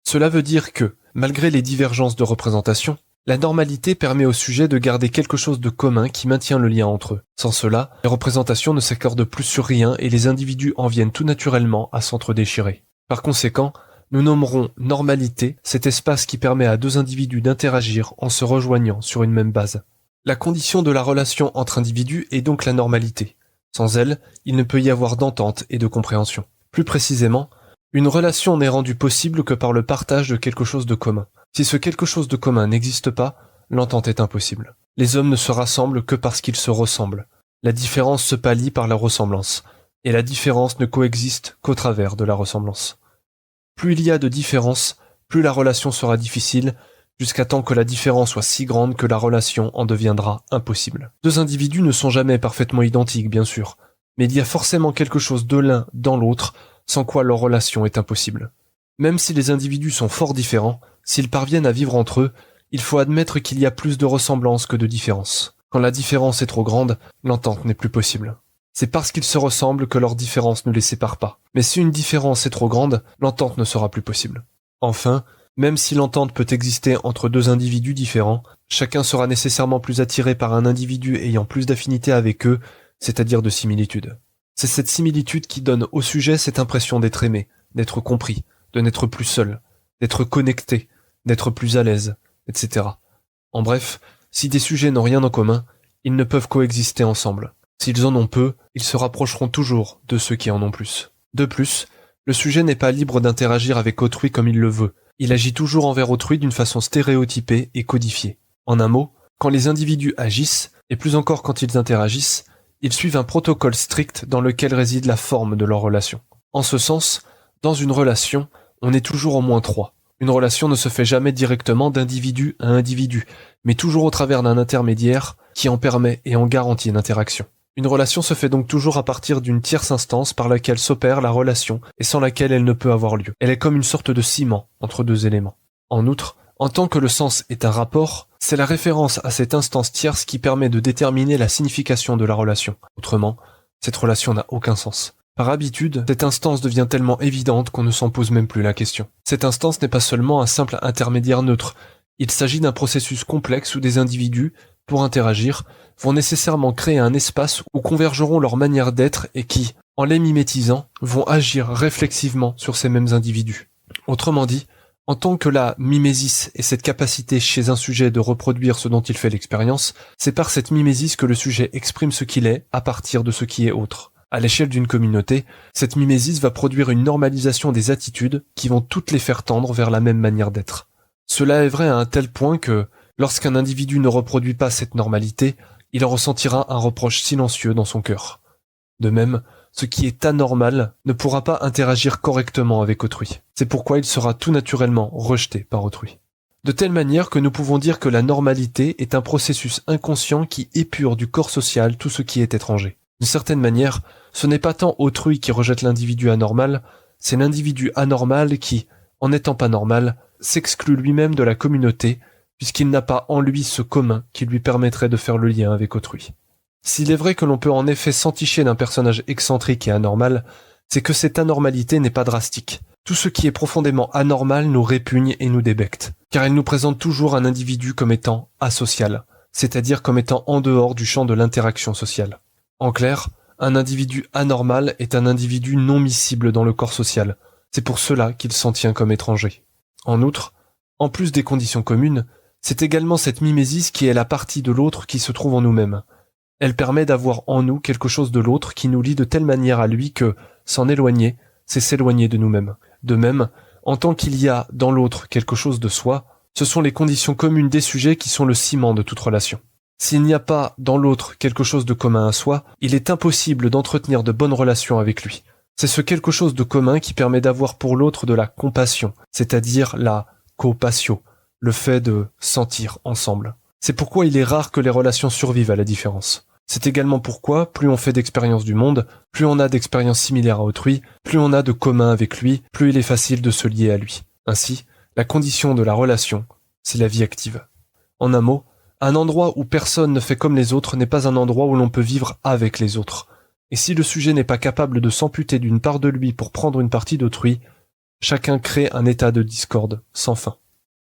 Cela veut dire que, malgré les divergences de représentation, la normalité permet au sujet de garder quelque chose de commun qui maintient le lien entre eux. Sans cela, les représentations ne s'accordent plus sur rien et les individus en viennent tout naturellement à s'entre-déchirer. Par conséquent, nous nommerons normalité cet espace qui permet à deux individus d'interagir en se rejoignant sur une même base. La condition de la relation entre individus est donc la normalité. Sans elle, il ne peut y avoir d'entente et de compréhension. Plus précisément, une relation n'est rendue possible que par le partage de quelque chose de commun. Si ce quelque chose de commun n'existe pas, l'entente est impossible. Les hommes ne se rassemblent que parce qu'ils se ressemblent. La différence se pallie par la ressemblance, et la différence ne coexiste qu'au travers de la ressemblance. Plus il y a de différence, plus la relation sera difficile, jusqu'à temps que la différence soit si grande que la relation en deviendra impossible. Deux individus ne sont jamais parfaitement identiques, bien sûr, mais il y a forcément quelque chose de l'un dans l'autre, sans quoi leur relation est impossible. Même si les individus sont fort différents, s'ils parviennent à vivre entre eux, il faut admettre qu'il y a plus de ressemblance que de différence. Quand la différence est trop grande, l'entente n'est plus possible. C'est parce qu'ils se ressemblent que leur différence ne les sépare pas. Mais si une différence est trop grande, l'entente ne sera plus possible. Enfin, même si l'entente peut exister entre deux individus différents, chacun sera nécessairement plus attiré par un individu ayant plus d'affinité avec eux, c'est-à-dire de similitude. C'est cette similitude qui donne au sujet cette impression d'être aimé, d'être compris, de n'être plus seul, d'être connecté, d'être plus à l'aise, etc. En bref, si des sujets n'ont rien en commun, ils ne peuvent coexister ensemble. S'ils en ont peu, ils se rapprocheront toujours de ceux qui en ont plus. De plus, le sujet n'est pas libre d'interagir avec autrui comme il le veut. Il agit toujours envers autrui d'une façon stéréotypée et codifiée. En un mot, quand les individus agissent, et plus encore quand ils interagissent, ils suivent un protocole strict dans lequel réside la forme de leur relation. En ce sens, dans une relation, on est toujours au moins trois. Une relation ne se fait jamais directement d'individu à individu, mais toujours au travers d'un intermédiaire qui en permet et en garantit l'interaction. Une relation se fait donc toujours à partir d'une tierce instance par laquelle s'opère la relation et sans laquelle elle ne peut avoir lieu. Elle est comme une sorte de ciment entre deux éléments. En outre, en tant que le sens est un rapport, c'est la référence à cette instance tierce qui permet de déterminer la signification de la relation. Autrement, cette relation n'a aucun sens. Par habitude, cette instance devient tellement évidente qu'on ne s'en pose même plus la question. Cette instance n'est pas seulement un simple intermédiaire neutre. Il s'agit d'un processus complexe où des individus, pour interagir, vont nécessairement créer un espace où convergeront leurs manières d'être et qui, en les mimétisant, vont agir réflexivement sur ces mêmes individus. Autrement dit, en tant que la mimésis est cette capacité chez un sujet de reproduire ce dont il fait l'expérience, c'est par cette mimésis que le sujet exprime ce qu'il est à partir de ce qui est autre. À l'échelle d'une communauté, cette mimésis va produire une normalisation des attitudes qui vont toutes les faire tendre vers la même manière d'être. Cela est vrai à un tel point que, lorsqu'un individu ne reproduit pas cette normalité, il en ressentira un reproche silencieux dans son cœur. De même, ce qui est anormal ne pourra pas interagir correctement avec autrui. C'est pourquoi il sera tout naturellement rejeté par autrui. De telle manière que nous pouvons dire que la normalité est un processus inconscient qui épure du corps social tout ce qui est étranger. D'une certaine manière, ce n'est pas tant autrui qui rejette l'individu anormal, c'est l'individu anormal qui, en n'étant pas normal, s'exclut lui-même de la communauté, puisqu'il n'a pas en lui ce commun qui lui permettrait de faire le lien avec autrui. S'il est vrai que l'on peut en effet s'enticher d'un personnage excentrique et anormal, c'est que cette anormalité n'est pas drastique. Tout ce qui est profondément anormal nous répugne et nous débecte, car il nous présente toujours un individu comme étant asocial, c'est-à-dire comme étant en dehors du champ de l'interaction sociale. En clair, un individu anormal est un individu non miscible dans le corps social. C'est pour cela qu'il s'en tient comme étranger. En outre, en plus des conditions communes, c'est également cette mimésis qui est la partie de l'autre qui se trouve en nous-mêmes. Elle permet d'avoir en nous quelque chose de l'autre qui nous lie de telle manière à lui que, s'en éloigner, c'est s'éloigner de nous-mêmes. De même, en tant qu'il y a dans l'autre quelque chose de soi, ce sont les conditions communes des sujets qui sont le ciment de toute relation. S'il n'y a pas dans l'autre quelque chose de commun à soi, il est impossible d'entretenir de bonnes relations avec lui. C'est ce quelque chose de commun qui permet d'avoir pour l'autre de la compassion, c'est-à-dire la co-patio, le fait de sentir ensemble. C'est pourquoi il est rare que les relations survivent à la différence. C'est également pourquoi, plus on fait d'expériences du monde, plus on a d'expériences similaires à autrui, plus on a de commun avec lui, plus il est facile de se lier à lui. Ainsi, la condition de la relation, c'est la vie active. En un mot, un endroit où personne ne fait comme les autres n'est pas un endroit où l'on peut vivre avec les autres. Et si le sujet n'est pas capable de s'amputer d'une part de lui pour prendre une partie d'autrui, chacun crée un état de discorde sans fin.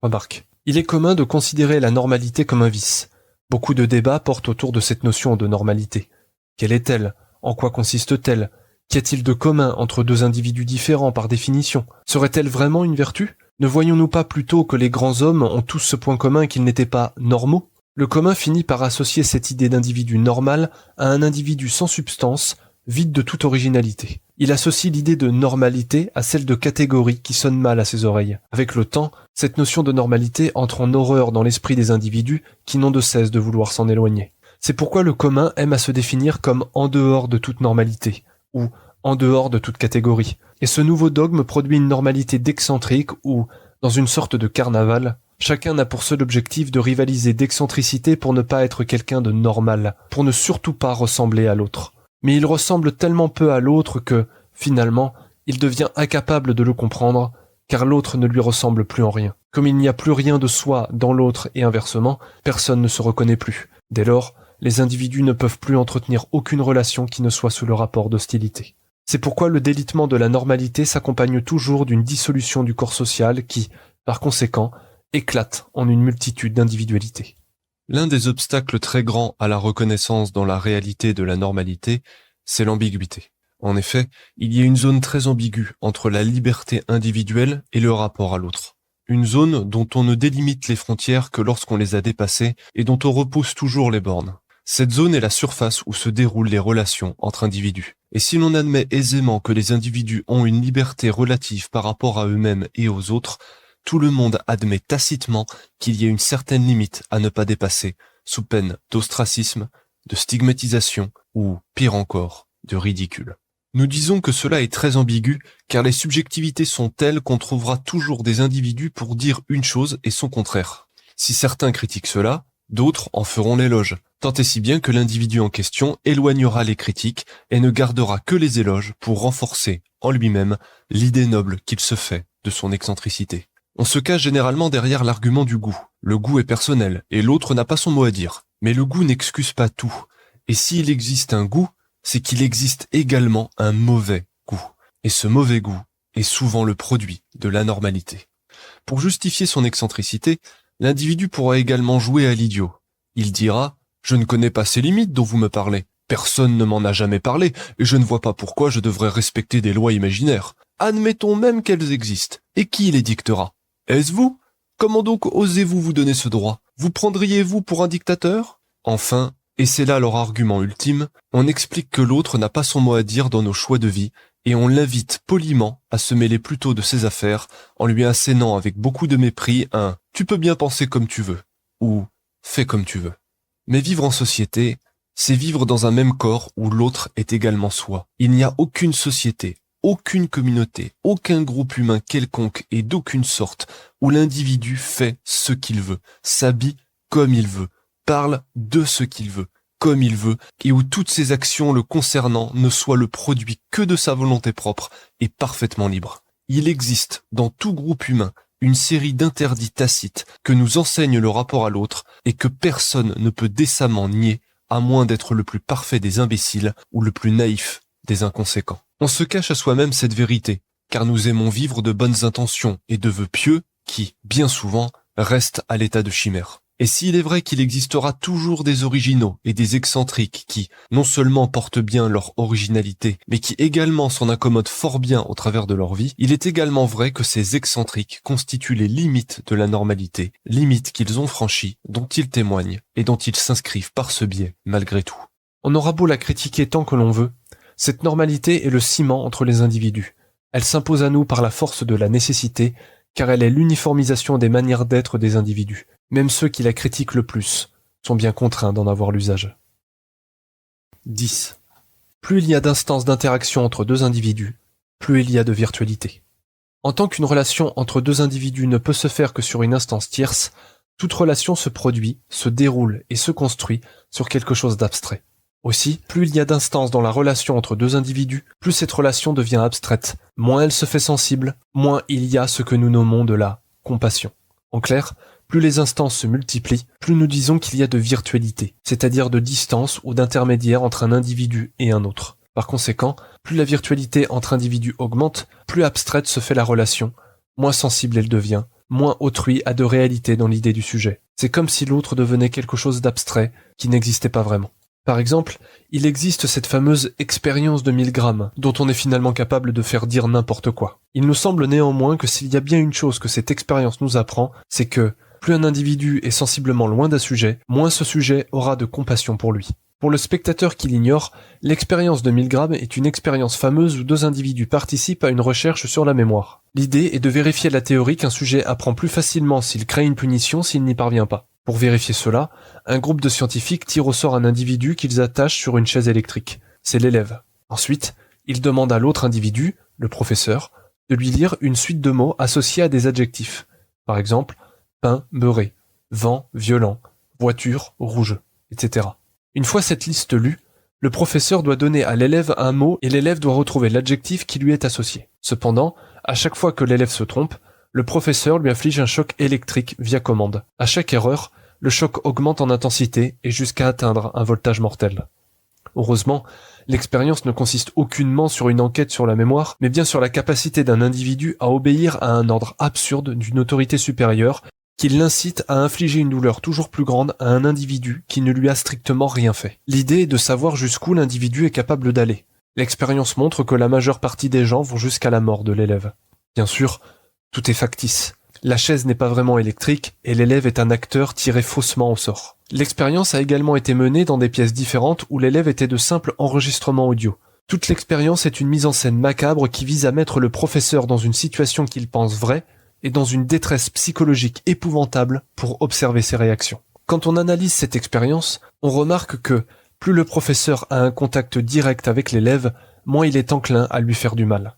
Remarque. Il est commun de considérer la normalité comme un vice. Beaucoup de débats portent autour de cette notion de normalité. Quelle est-elle? En quoi consiste-t-elle? Qu'y a-t-il de commun entre deux individus différents par définition? Serait-elle vraiment une vertu? Ne voyons-nous pas plutôt que les grands hommes ont tous ce point commun qu'ils n'étaient pas normaux? Le commun finit par associer cette idée d'individu normal à un individu sans substance, vide de toute originalité. Il associe l'idée de normalité à celle de catégorie qui sonne mal à ses oreilles. Avec le temps, cette notion de normalité entre en horreur dans l'esprit des individus qui n'ont de cesse de vouloir s'en éloigner. C'est pourquoi le commun aime à se définir comme en dehors de toute normalité, ou en dehors de toute catégorie. Et ce nouveau dogme produit une normalité d'excentrique où, dans une sorte de carnaval, chacun n'a pour seul objectif de rivaliser d'excentricité pour ne pas être quelqu'un de normal, pour ne surtout pas ressembler à l'autre. Mais il ressemble tellement peu à l'autre que, finalement, il devient incapable de le comprendre, car l'autre ne lui ressemble plus en rien. Comme il n'y a plus rien de soi dans l'autre et inversement, personne ne se reconnaît plus. Dès lors, les individus ne peuvent plus entretenir aucune relation qui ne soit sous le rapport d'hostilité. C'est pourquoi le délitement de la normalité s'accompagne toujours d'une dissolution du corps social qui, par conséquent, éclate en une multitude d'individualités. L'un des obstacles très grands à la reconnaissance dans la réalité de la normalité, c'est l'ambiguïté. En effet, il y a une zone très ambiguë entre la liberté individuelle et le rapport à l'autre. Une zone dont on ne délimite les frontières que lorsqu'on les a dépassées et dont on repousse toujours les bornes. Cette zone est la surface où se déroulent les relations entre individus. Et si l'on admet aisément que les individus ont une liberté relative par rapport à eux-mêmes et aux autres, tout le monde admet tacitement qu'il y a une certaine limite à ne pas dépasser, sous peine d'ostracisme, de stigmatisation ou, pire encore, de ridicule. Nous disons que cela est très ambigu car les subjectivités sont telles qu'on trouvera toujours des individus pour dire une chose et son contraire. Si certains critiquent cela, d'autres en feront l'éloge, tant et si bien que l'individu en question éloignera les critiques et ne gardera que les éloges pour renforcer, en lui-même, l'idée noble qu'il se fait de son excentricité. On se cache généralement derrière l'argument du goût. Le goût est personnel et l'autre n'a pas son mot à dire. Mais le goût n'excuse pas tout. Et s'il existe un goût, c'est qu'il existe également un mauvais goût. Et ce mauvais goût est souvent le produit de l'anormalité. Pour justifier son excentricité, l'individu pourra également jouer à l'idiot. Il dira « Je ne connais pas ces limites dont vous me parlez. Personne ne m'en a jamais parlé et je ne vois pas pourquoi je devrais respecter des lois imaginaires. Admettons même qu'elles existent. Et qui les dictera ? Est-ce vous ? Comment donc osez-vous vous donner ce droit ? Vous prendriez-vous pour un dictateur ? Enfin, et c'est là leur argument ultime, on explique que l'autre n'a pas son mot à dire dans nos choix de vie et on l'invite poliment à se mêler plutôt de ses affaires en lui assénant avec beaucoup de mépris un « tu peux bien penser comme tu veux » ou « fais comme tu veux ». Mais vivre en société, c'est vivre dans un même corps où l'autre est également soi. Il n'y a aucune société, aucune communauté, aucun groupe humain quelconque et d'aucune sorte où l'individu fait ce qu'il veut, s'habille comme il veut, parle de ce qu'il veut, comme il veut, et où toutes ses actions le concernant ne soient le produit que de sa volonté propre et parfaitement libre. Il existe, dans tout groupe humain, une série d'interdits tacites que nous enseigne le rapport à l'autre et que personne ne peut décemment nier à moins d'être le plus parfait des imbéciles ou le plus naïf des inconséquents. On se cache à soi-même cette vérité, car nous aimons vivre de bonnes intentions et de vœux pieux qui, bien souvent, restent à l'état de chimère. Et s'il est vrai qu'il existera toujours des originaux et des excentriques qui, non seulement portent bien leur originalité, mais qui également s'en accommodent fort bien au travers de leur vie, il est également vrai que ces excentriques constituent les limites de la normalité, limites qu'ils ont franchies, dont ils témoignent et dont ils s'inscrivent par ce biais, malgré tout. On aura beau la critiquer tant que l'on veut, cette normalité est le ciment entre les individus. Elle s'impose à nous par la force de la nécessité, car elle est l'uniformisation des manières d'être des individus. Même ceux qui la critiquent le plus sont bien contraints d'en avoir l'usage. 10. Plus il y a d'instances d'interaction entre deux individus, plus il y a de virtualité. En tant qu'une relation entre deux individus ne peut se faire que sur une instance tierce, toute relation se produit, se déroule et se construit sur quelque chose d'abstrait. Aussi, plus il y a d'instances dans la relation entre deux individus, plus cette relation devient abstraite, moins elle se fait sensible, moins il y a ce que nous nommons de la compassion. En clair, plus les instances se multiplient, plus nous disons qu'il y a de virtualité, c'est-à-dire de distance ou d'intermédiaire entre un individu et un autre. Par conséquent, plus la virtualité entre individus augmente, plus abstraite se fait la relation, moins sensible elle devient, moins autrui a de réalité dans l'idée du sujet. C'est comme si l'autre devenait quelque chose d'abstrait qui n'existait pas vraiment. Par exemple, il existe cette fameuse expérience de Milgram, dont on est finalement capable de faire dire n'importe quoi. Il nous semble néanmoins que s'il y a bien une chose que cette expérience nous apprend, c'est que plus un individu est sensiblement loin d'un sujet, moins ce sujet aura de compassion pour lui. Pour le spectateur qui l'ignore, l'expérience de Milgram est une expérience fameuse où deux individus participent à une recherche sur la mémoire. L'idée est de vérifier la théorie qu'un sujet apprend plus facilement s'il crée une punition s'il n'y parvient pas. Pour vérifier cela, un groupe de scientifiques tire au sort un individu qu'ils attachent sur une chaise électrique. C'est l'élève. Ensuite, ils demandent à l'autre individu, le professeur, de lui lire une suite de mots associés à des adjectifs. Par exemple, pain beurré, vent violent, voiture rouge, etc. Une fois cette liste lue, le professeur doit donner à l'élève un mot et l'élève doit retrouver l'adjectif qui lui est associé. Cependant, à chaque fois que l'élève se trompe, le professeur lui inflige un choc électrique via commande. À chaque erreur, le choc augmente en intensité et jusqu'à atteindre un voltage mortel. Heureusement, l'expérience ne consiste aucunement sur une enquête sur la mémoire, mais bien sur la capacité d'un individu à obéir à un ordre absurde d'une autorité supérieure qui l'incite à infliger une douleur toujours plus grande à un individu qui ne lui a strictement rien fait. L'idée est de savoir jusqu'où l'individu est capable d'aller. L'expérience montre que la majeure partie des gens vont jusqu'à la mort de l'élève. Bien sûr, tout est factice. La chaise n'est pas vraiment électrique et l'élève est un acteur tiré faussement au sort. L'expérience a également été menée dans des pièces différentes où l'élève était de simples enregistrements audio. Toute l'expérience est une mise en scène macabre qui vise à mettre le professeur dans une situation qu'il pense vraie et dans une détresse psychologique épouvantable pour observer ses réactions. Quand on analyse cette expérience, on remarque que plus le professeur a un contact direct avec l'élève, moins il est enclin à lui faire du mal.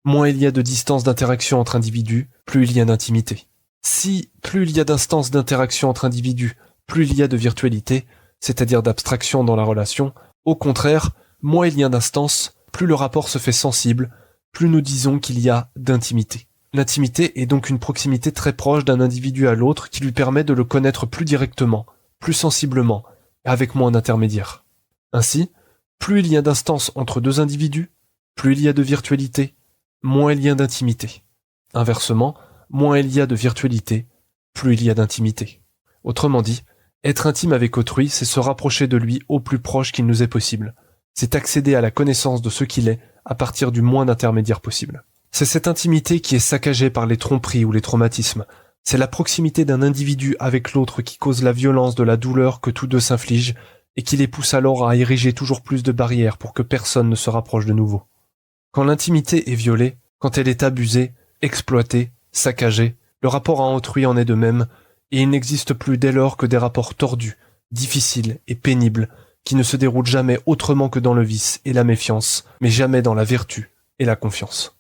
Moins il y a de distance d'interaction entre individus, plus il y a d'intimité. Si plus il y a d'instances d'interaction entre individus, plus il y a de virtualité, c'est-à-dire d'abstraction dans la relation, au contraire, moins il y a d'instances, plus le rapport se fait sensible, plus nous disons qu'il y a d'intimité. L'intimité est donc une proximité très proche d'un individu à l'autre qui lui permet de le connaître plus directement, plus sensiblement, et avec moins d'intermédiaires. Ainsi, plus il y a d'instances entre deux individus, plus il y a de virtualité, moins il y a d'intimité. Inversement, moins il y a de virtualité, plus il y a d'intimité. Autrement dit, être intime avec autrui, c'est se rapprocher de lui au plus proche qu'il nous est possible. C'est accéder à la connaissance de ce qu'il est à partir du moins d'intermédiaires possible. C'est cette intimité qui est saccagée par les tromperies ou les traumatismes. C'est la proximité d'un individu avec l'autre qui cause la violence de la douleur que tous deux s'infligent et qui les pousse alors à ériger toujours plus de barrières pour que personne ne se rapproche de nouveau. Quand l'intimité est violée, quand elle est abusée, exploitée, saccagée, le rapport à autrui en est de même, et il n'existe plus dès lors que des rapports tordus, difficiles et pénibles, qui ne se déroulent jamais autrement que dans le vice et la méfiance, mais jamais dans la vertu et la confiance.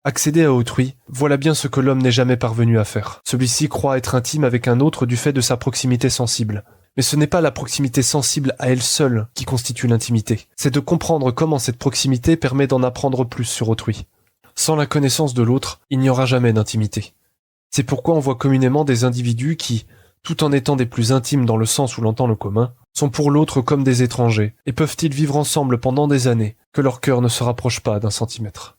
Accéder à autrui, voilà bien ce que l'homme n'est jamais parvenu à faire. Celui-ci croit être intime avec un autre du fait de sa proximité sensible. Mais ce n'est pas la proximité sensible à elle seule qui constitue l'intimité. C'est de comprendre comment cette proximité permet d'en apprendre plus sur autrui. Sans la connaissance de l'autre, il n'y aura jamais d'intimité. C'est pourquoi on voit communément des individus qui, tout en étant des plus intimes dans le sens où l'entend le commun, sont pour l'autre comme des étrangers, et peuvent-ils vivre ensemble pendant des années, que leur cœur ne se rapproche pas d'un centimètre.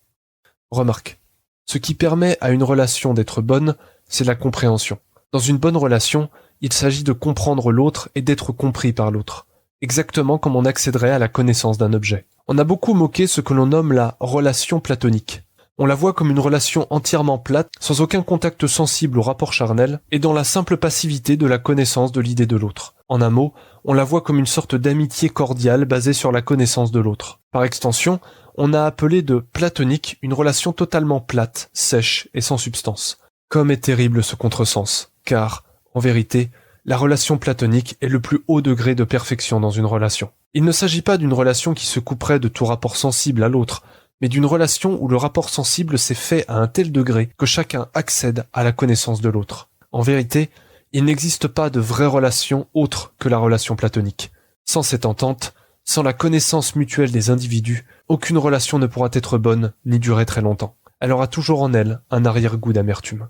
Remarque, ce qui permet à une relation d'être bonne, c'est la compréhension. Dans une bonne relation, il s'agit de comprendre l'autre et d'être compris par l'autre, exactement comme on accéderait à la connaissance d'un objet. On a beaucoup moqué ce que l'on nomme la relation platonique. On la voit comme une relation entièrement plate, sans aucun contact sensible au rapport charnel, et dans la simple passivité de la connaissance de l'idée de l'autre. En un mot, on la voit comme une sorte d'amitié cordiale basée sur la connaissance de l'autre. Par extension, on a appelé de platonique une relation totalement plate, sèche et sans substance. Comme est terrible ce contresens, car, en vérité, la relation platonique est le plus haut degré de perfection dans une relation. Il ne s'agit pas d'une relation qui se couperait de tout rapport sensible à l'autre, mais d'une relation où le rapport sensible s'est fait à un tel degré que chacun accède à la connaissance de l'autre. En vérité, il n'existe pas de vraie relation autre que la relation platonique. Sans cette entente, sans la connaissance mutuelle des individus, aucune relation ne pourra être bonne ni durer très longtemps. Elle aura toujours en elle un arrière-goût d'amertume.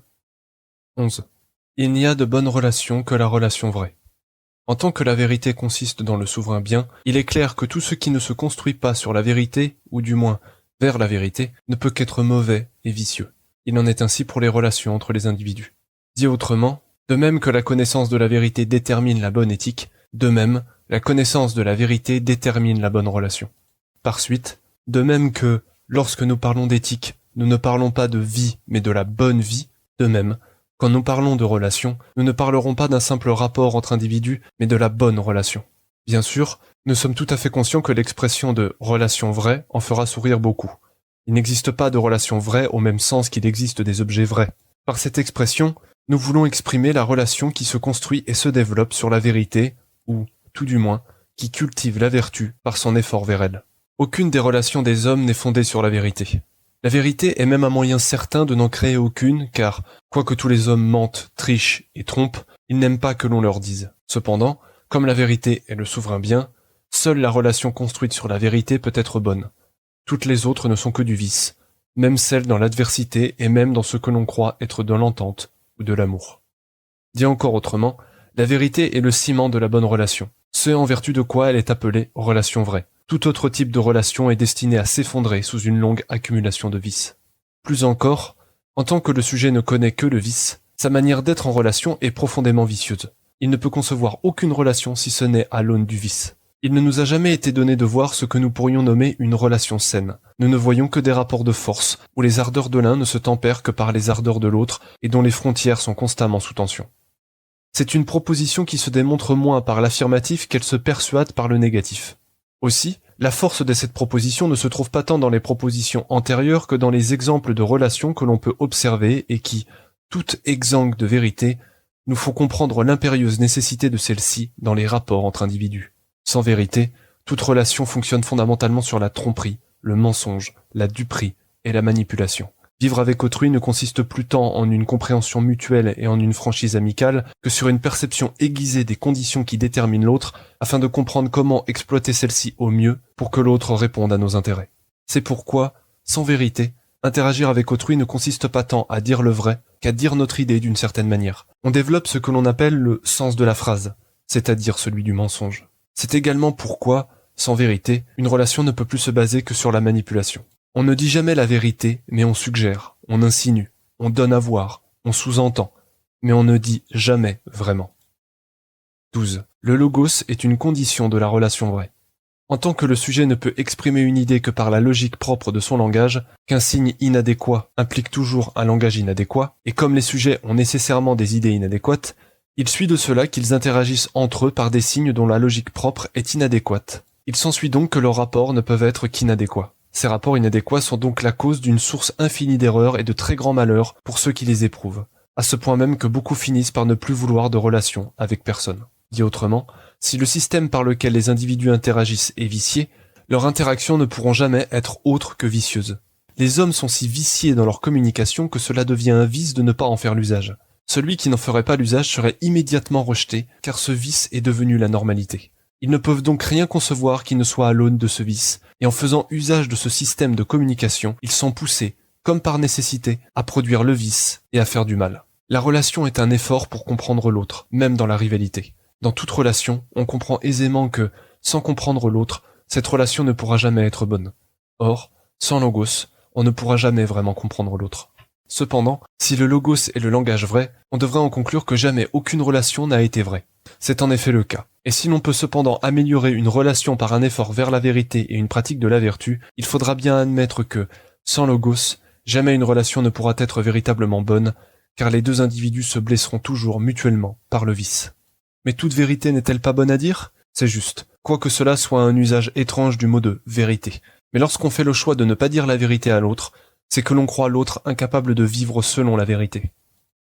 11. Il n'y a de bonne relation que la relation vraie. En tant que la vérité consiste dans le souverain bien, il est clair que tout ce qui ne se construit pas sur la vérité, ou du moins vers la vérité, ne peut qu'être mauvais et vicieux. Il en est ainsi pour les relations entre les individus. Dit autrement, de même que la connaissance de la vérité détermine la bonne éthique, de même, la connaissance de la vérité détermine la bonne relation. Par suite, de même que, lorsque nous parlons d'éthique, nous ne parlons pas de vie, mais de la bonne vie, de même, quand nous parlons de relation, nous ne parlerons pas d'un simple rapport entre individus, mais de la bonne relation. Bien sûr, nous sommes tout à fait conscients que l'expression de « relation vraie » en fera sourire beaucoup. Il n'existe pas de relation vraie au même sens qu'il existe des objets vrais. Par cette expression, nous voulons exprimer la relation qui se construit et se développe sur la vérité, ou, tout du moins, qui cultive la vertu par son effort vers elle. Aucune des relations des hommes n'est fondée sur la vérité. La vérité est même un moyen certain de n'en créer aucune, car, quoique tous les hommes mentent, trichent et trompent, ils n'aiment pas que l'on leur dise. Cependant, comme la vérité est le souverain bien, seule la relation construite sur la vérité peut être bonne. Toutes les autres ne sont que du vice, même celles dans l'adversité et même dans ce que l'on croit être de l'entente ou de l'amour. Dit encore autrement, la vérité est le ciment de la bonne relation, ce en vertu de quoi elle est appelée relation vraie. Tout autre type de relation est destiné à s'effondrer sous une longue accumulation de vices. Plus encore, en tant que le sujet ne connaît que le vice, sa manière d'être en relation est profondément vicieuse. Il ne peut concevoir aucune relation si ce n'est à l'aune du vice. Il ne nous a jamais été donné de voir ce que nous pourrions nommer une relation saine. Nous ne voyons que des rapports de force, où les ardeurs de l'un ne se tempèrent que par les ardeurs de l'autre et dont les frontières sont constamment sous tension. C'est une proposition qui se démontre moins par l'affirmatif qu'elle se persuade par le négatif. Aussi, la force de cette proposition ne se trouve pas tant dans les propositions antérieures que dans les exemples de relations que l'on peut observer et qui, toutes exsangues de vérité, nous font comprendre l'impérieuse nécessité de celle-ci dans les rapports entre individus. Sans vérité, toute relation fonctionne fondamentalement sur la tromperie, le mensonge, la duperie et la manipulation. Vivre avec autrui ne consiste plus tant en une compréhension mutuelle et en une franchise amicale que sur une perception aiguisée des conditions qui déterminent l'autre afin de comprendre comment exploiter celle-ci au mieux pour que l'autre réponde à nos intérêts. C'est pourquoi, sans vérité, interagir avec autrui ne consiste pas tant à dire le vrai qu'à dire notre idée d'une certaine manière. On développe ce que l'on appelle le sens de la phrase, c'est-à-dire celui du mensonge. C'est également pourquoi, sans vérité, une relation ne peut plus se baser que sur la manipulation. On ne dit jamais la vérité, mais on suggère, on insinue, on donne à voir, on sous-entend, mais on ne dit jamais vraiment. 12. Le logos est une condition de la relation vraie. En tant que le sujet ne peut exprimer une idée que par la logique propre de son langage, qu'un signe inadéquat implique toujours un langage inadéquat, et comme les sujets ont nécessairement des idées inadéquates, il suit de cela qu'ils interagissent entre eux par des signes dont la logique propre est inadéquate. Il s'ensuit donc que leurs rapports ne peuvent être qu'inadéquats. Ces rapports inadéquats sont donc la cause d'une source infinie d'erreurs et de très grands malheurs pour ceux qui les éprouvent, à ce point même que beaucoup finissent par ne plus vouloir de relation avec personne. Dit autrement, si le système par lequel les individus interagissent est vicié, leurs interactions ne pourront jamais être autres que vicieuses. Les hommes sont si viciés dans leur communication que cela devient un vice de ne pas en faire l'usage. Celui qui n'en ferait pas l'usage serait immédiatement rejeté, car ce vice est devenu la normalité. Ils ne peuvent donc rien concevoir qui ne soit à l'aune de ce vice, et en faisant usage de ce système de communication, ils sont poussés, comme par nécessité, à produire le vice et à faire du mal. La relation est un effort pour comprendre l'autre, même dans la rivalité. Dans toute relation, on comprend aisément que, sans comprendre l'autre, cette relation ne pourra jamais être bonne. Or, sans logos, on ne pourra jamais vraiment comprendre l'autre. Cependant, si le logos est le langage vrai, on devrait en conclure que jamais aucune relation n'a été vraie. C'est en effet le cas. Et si l'on peut cependant améliorer une relation par un effort vers la vérité et une pratique de la vertu, il faudra bien admettre que, sans logos, jamais une relation ne pourra être véritablement bonne, car les deux individus se blesseront toujours mutuellement par le vice. Mais toute vérité n'est-elle pas bonne à dire ? C'est juste, quoique cela soit un usage étrange du mot de vérité. Mais lorsqu'on fait le choix de ne pas dire la vérité à l'autre, c'est que l'on croit l'autre incapable de vivre selon la vérité.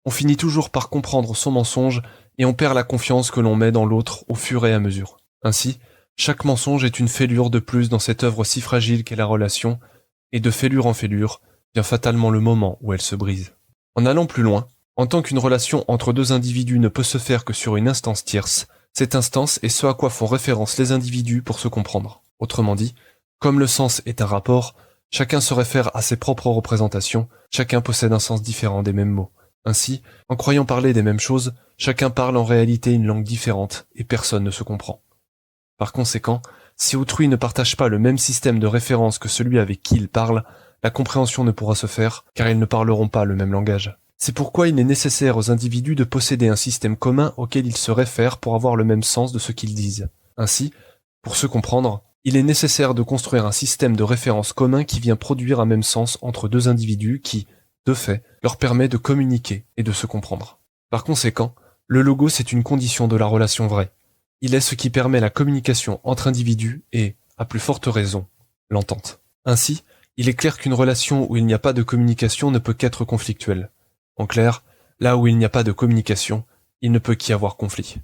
On finit toujours par comprendre son mensonge et on perd la confiance que l'on met dans l'autre au fur et à mesure. Ainsi, chaque mensonge est une fêlure de plus dans cette œuvre si fragile qu'est la relation, et de fêlure en fêlure vient fatalement le moment où elle se brise. En allant plus loin, en tant qu'une relation entre deux individus ne peut se faire que sur une instance tierce, cette instance est ce à quoi font référence les individus pour se comprendre. Autrement dit, comme le sens est un rapport, chacun se réfère à ses propres représentations, chacun possède un sens différent des mêmes mots. Ainsi, en croyant parler des mêmes choses, chacun parle en réalité une langue différente et personne ne se comprend. Par conséquent, si autrui ne partage pas le même système de référence que celui avec qui il parle, la compréhension ne pourra se faire car ils ne parleront pas le même langage. C'est pourquoi il est nécessaire aux individus de posséder un système commun auquel ils se réfèrent pour avoir le même sens de ce qu'ils disent. Ainsi, pour se comprendre, il est nécessaire de construire un système de référence commun qui vient produire un même sens entre deux individus qui, de fait, leur permet de communiquer et de se comprendre. Par conséquent, le logos est une condition de la relation vraie. Il est ce qui permet la communication entre individus et, à plus forte raison, l'entente. Ainsi, il est clair qu'une relation où il n'y a pas de communication ne peut qu'être conflictuelle. En clair, là où il n'y a pas de communication, il ne peut qu'y avoir conflit.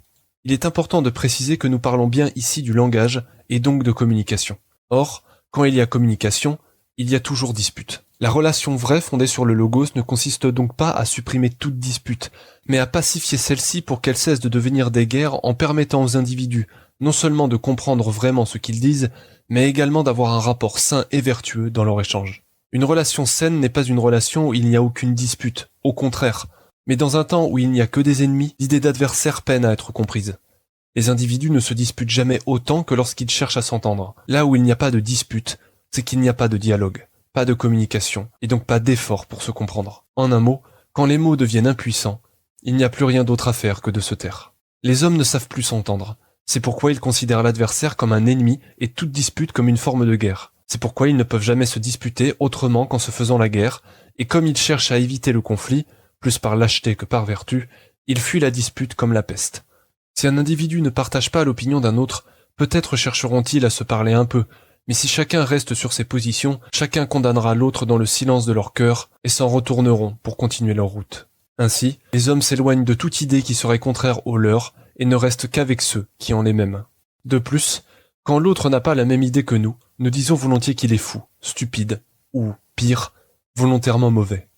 Il est important de préciser que nous parlons bien ici du langage et donc de communication. Or, quand il y a communication, il y a toujours dispute. La relation vraie fondée sur le logos ne consiste donc pas à supprimer toute dispute, mais à pacifier celle-ci pour qu'elle cesse de devenir des guerres en permettant aux individus non seulement de comprendre vraiment ce qu'ils disent, mais également d'avoir un rapport sain et vertueux dans leur échange. Une relation saine n'est pas une relation où il n'y a aucune dispute, au contraire. Mais dans un temps où il n'y a que des ennemis, l'idée d'adversaire peine à être comprise. Les individus ne se disputent jamais autant que lorsqu'ils cherchent à s'entendre. Là où il n'y a pas de dispute, c'est qu'il n'y a pas de dialogue, pas de communication, et donc pas d'effort pour se comprendre. En un mot, quand les mots deviennent impuissants, il n'y a plus rien d'autre à faire que de se taire. Les hommes ne savent plus s'entendre, C'est pourquoi ils considèrent l'adversaire comme un ennemi et toute dispute comme une forme de guerre. C'est pourquoi ils ne peuvent jamais se disputer autrement qu'en se faisant la guerre, et comme ils cherchent à éviter le conflit, plus par lâcheté que par vertu, ils fuient la dispute comme la peste. Si un individu ne partage pas l'opinion d'un autre, peut-être chercheront-ils à se parler un peu, mais si chacun reste sur ses positions, chacun condamnera l'autre dans le silence de leur cœur et s'en retourneront pour continuer leur route. Ainsi, les hommes s'éloignent de toute idée qui serait contraire aux leurs et ne restent qu'avec ceux qui ont les mêmes. De plus, quand l'autre n'a pas la même idée que nous disons volontiers qu'il est fou, stupide, ou, pire, volontairement mauvais.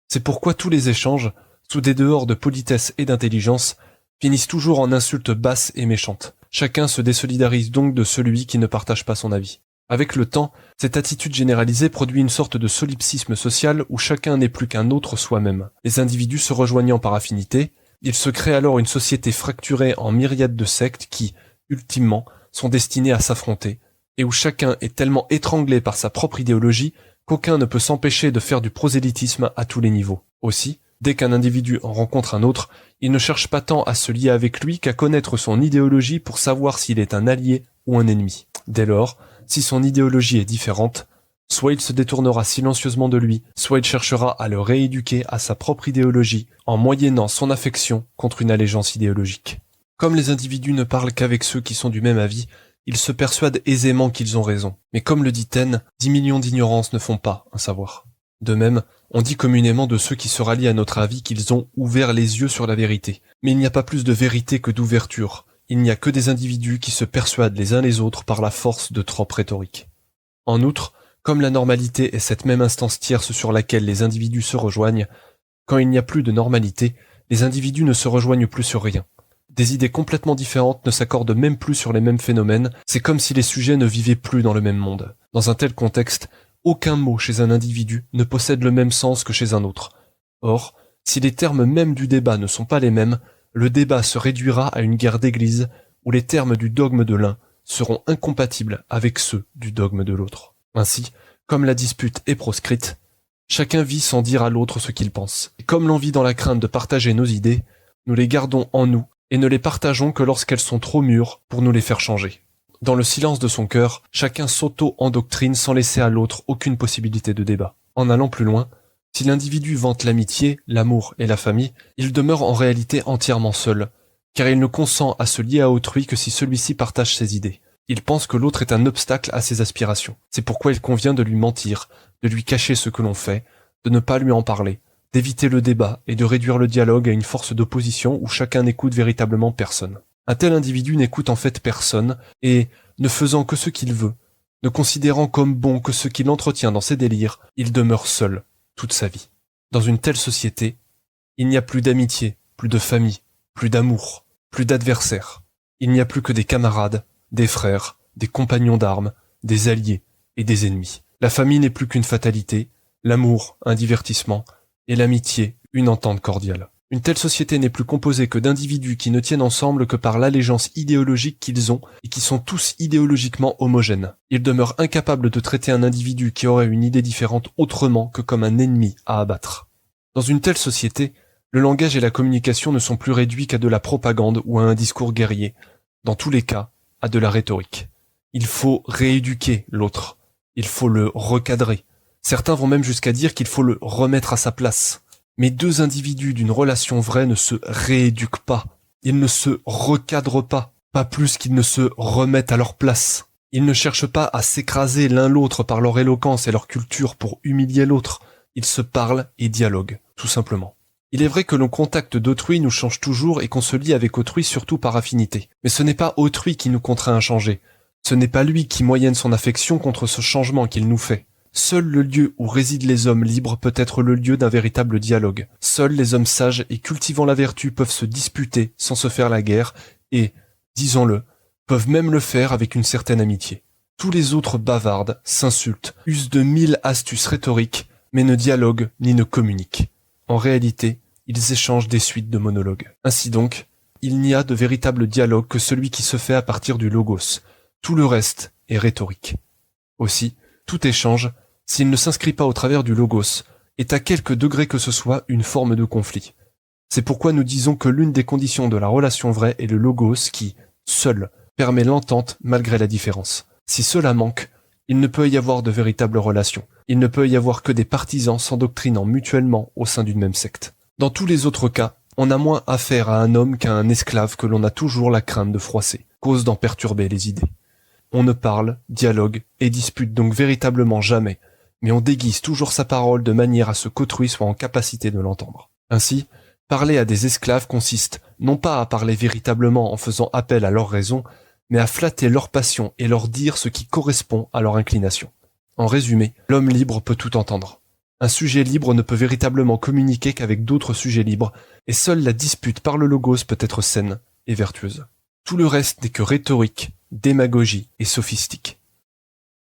C'est pourquoi tous les échanges, sous des dehors de politesse et d'intelligence, finissent toujours en insultes basses et méchantes. Chacun se désolidarise donc de celui qui ne partage pas son avis. Avec le temps, cette attitude généralisée produit une sorte de solipsisme social où chacun n'est plus qu'un autre soi-même. Les individus se rejoignant par affinité, il se crée alors une société fracturée en myriades de sectes qui, ultimement, sont destinées à s'affronter, et où chacun est tellement étranglé par sa propre idéologie qu'aucun ne peut s'empêcher de faire du prosélytisme à tous les niveaux. Aussi, dès qu'un individu en rencontre un autre, il ne cherche pas tant à se lier avec lui qu'à connaître son idéologie pour savoir s'il est un allié ou un ennemi. Dès lors, si son idéologie est différente, soit il se détournera silencieusement de lui, soit il cherchera à le rééduquer à sa propre idéologie en moyennant son affection contre une allégeance idéologique. Comme les individus ne parlent qu'avec ceux qui sont du même avis, ils se persuadent aisément qu'ils ont raison. Mais comme le dit Taine, 10 millions d'ignorances ne font pas un savoir. De même, on dit communément de ceux qui se rallient à notre avis qu'ils ont ouvert les yeux sur la vérité. Mais il n'y a pas plus de vérité que d'ouverture. Il n'y a que des individus qui se persuadent les uns les autres par la force de tropes rhétoriques. En outre, comme la normalité est cette même instance tierce sur laquelle les individus se rejoignent, quand il n'y a plus de normalité, les individus ne se rejoignent plus sur rien. Des idées complètement différentes ne s'accordent même plus sur les mêmes phénomènes, c'est comme si les sujets ne vivaient plus dans le même monde. Dans un tel contexte, aucun mot chez un individu ne possède le même sens que chez un autre. Or, si les termes mêmes du débat ne sont pas les mêmes, le débat se réduira à une guerre d'église où les termes du dogme de l'un seront incompatibles avec ceux du dogme de l'autre. Ainsi, comme la dispute est proscrite, chacun vit sans dire à l'autre ce qu'il pense. Et comme l'on vit dans la crainte de partager nos idées, nous les gardons en nous et ne les partageons que lorsqu'elles sont trop mûres pour nous les faire changer. Dans le silence de son cœur, chacun s'auto-endoctrine sans laisser à l'autre aucune possibilité de débat. En allant plus loin, si l'individu vante l'amitié, l'amour et la famille, il demeure en réalité entièrement seul, car il ne consent à se lier à autrui que si celui-ci partage ses idées. Il pense que l'autre est un obstacle à ses aspirations. C'est pourquoi il convient de lui mentir, de lui cacher ce que l'on fait, de ne pas lui en parler, d'éviter le débat et de réduire le dialogue à une force d'opposition où chacun n'écoute véritablement personne. Un tel individu n'écoute en fait personne et, ne faisant que ce qu'il veut, ne considérant comme bon que ce qu'il entretient dans ses délires, il demeure seul toute sa vie. Dans une telle société, il n'y a plus d'amitié, plus de famille, plus d'amour, plus d'adversaires. Il n'y a plus que des camarades, des frères, des compagnons d'armes, des alliés et des ennemis. La famille n'est plus qu'une fatalité, l'amour un divertissement, et l'amitié une entente cordiale. Une telle société n'est plus composée que d'individus qui ne tiennent ensemble que par l'allégeance idéologique qu'ils ont et qui sont tous idéologiquement homogènes. Ils demeurent incapables de traiter un individu qui aurait une idée différente autrement que comme un ennemi à abattre. Dans une telle société, le langage et la communication ne sont plus réduits qu'à de la propagande ou à un discours guerrier. Dans tous les cas, à de la rhétorique. Il faut rééduquer l'autre. Il faut le recadrer. Certains vont même jusqu'à dire qu'il faut le remettre à sa place. Mais deux individus d'une relation vraie ne se rééduquent pas. Ils ne se recadrent pas plus qu'ils ne se remettent à leur place. Ils ne cherchent pas à s'écraser l'un l'autre par leur éloquence et leur culture pour humilier l'autre. Ils se parlent et dialoguent, tout simplement. Il est vrai que le contact d'autrui nous change toujours et qu'on se lie avec autrui surtout par affinité. Mais ce n'est pas autrui qui nous contraint à changer. Ce n'est pas lui qui moyenne son affection contre ce changement qu'il nous fait. Seul le lieu où résident les hommes libres peut être le lieu d'un véritable dialogue. Seuls les hommes sages et cultivant la vertu peuvent se disputer sans se faire la guerre et, disons-le, peuvent même le faire avec une certaine amitié. Tous les autres bavardent, s'insultent, usent de 1000 astuces rhétoriques, mais ne dialoguent ni ne communiquent. En réalité, ils échangent des suites de monologues. Ainsi donc, il n'y a de véritable dialogue que celui qui se fait à partir du logos. Tout le reste est rhétorique. Aussi, tout échange, s'il ne s'inscrit pas au travers du logos, est à quelque degré que ce soit une forme de conflit. C'est pourquoi nous disons que l'une des conditions de la relation vraie est le logos qui, seul, permet l'entente malgré la différence. Si cela manque, il ne peut y avoir de véritable relation. Il ne peut y avoir que des partisans s'endoctrinant mutuellement au sein d'une même secte. Dans tous les autres cas, on a moins affaire à un homme qu'à un esclave que l'on a toujours la crainte de froisser, cause d'en perturber les idées. On ne parle, dialogue et dispute donc véritablement jamais, mais on déguise toujours sa parole de manière à ce qu'autrui soit en capacité de l'entendre. Ainsi, parler à des esclaves consiste non pas à parler véritablement en faisant appel à leur raison, mais à flatter leur passion et leur dire ce qui correspond à leur inclination. En résumé, l'homme libre peut tout entendre. Un sujet libre ne peut véritablement communiquer qu'avec d'autres sujets libres, et seule la dispute par le logos peut être saine et vertueuse. Tout le reste n'est que rhétorique, démagogie et sophistique.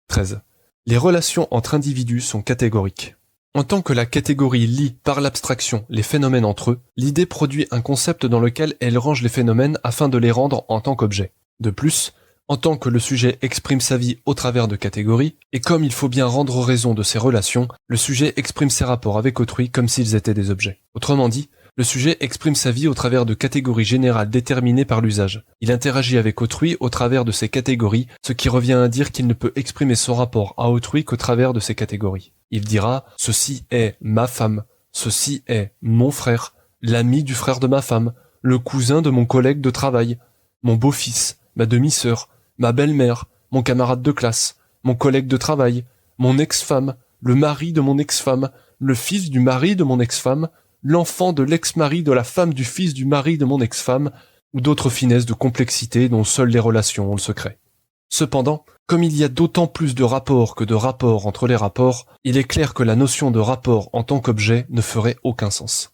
13. Les relations entre individus sont catégoriques. En tant que la catégorie lie par l'abstraction les phénomènes entre eux, l'idée produit un concept dans lequel elle range les phénomènes afin de les rendre en tant qu'objets. De plus, en tant que le sujet exprime sa vie au travers de catégories, et comme il faut bien rendre raison de ses relations, le sujet exprime ses rapports avec autrui comme s'ils étaient des objets. Autrement dit, le sujet exprime sa vie au travers de catégories générales déterminées par l'usage. Il interagit avec autrui au travers de ces catégories, ce qui revient à dire qu'il ne peut exprimer son rapport à autrui qu'au travers de ces catégories. Il dira « ceci est ma femme »,« ceci est mon frère »,« l'ami du frère de ma femme »,« le cousin de mon collègue de travail »,« mon beau-fils »,« ma demi-sœur »,« ma belle-mère »,« mon camarade de classe »,« mon collègue de travail »,« mon ex-femme »,« le mari de mon ex-femme »,« le fils du mari de mon ex-femme », l'enfant de l'ex-mari de la femme du fils du mari de mon ex-femme, ou d'autres finesses de complexité dont seules les relations ont le secret. Cependant, comme il y a d'autant plus de rapports que de rapports entre les rapports, il est clair que la notion de rapport en tant qu'objet ne ferait aucun sens.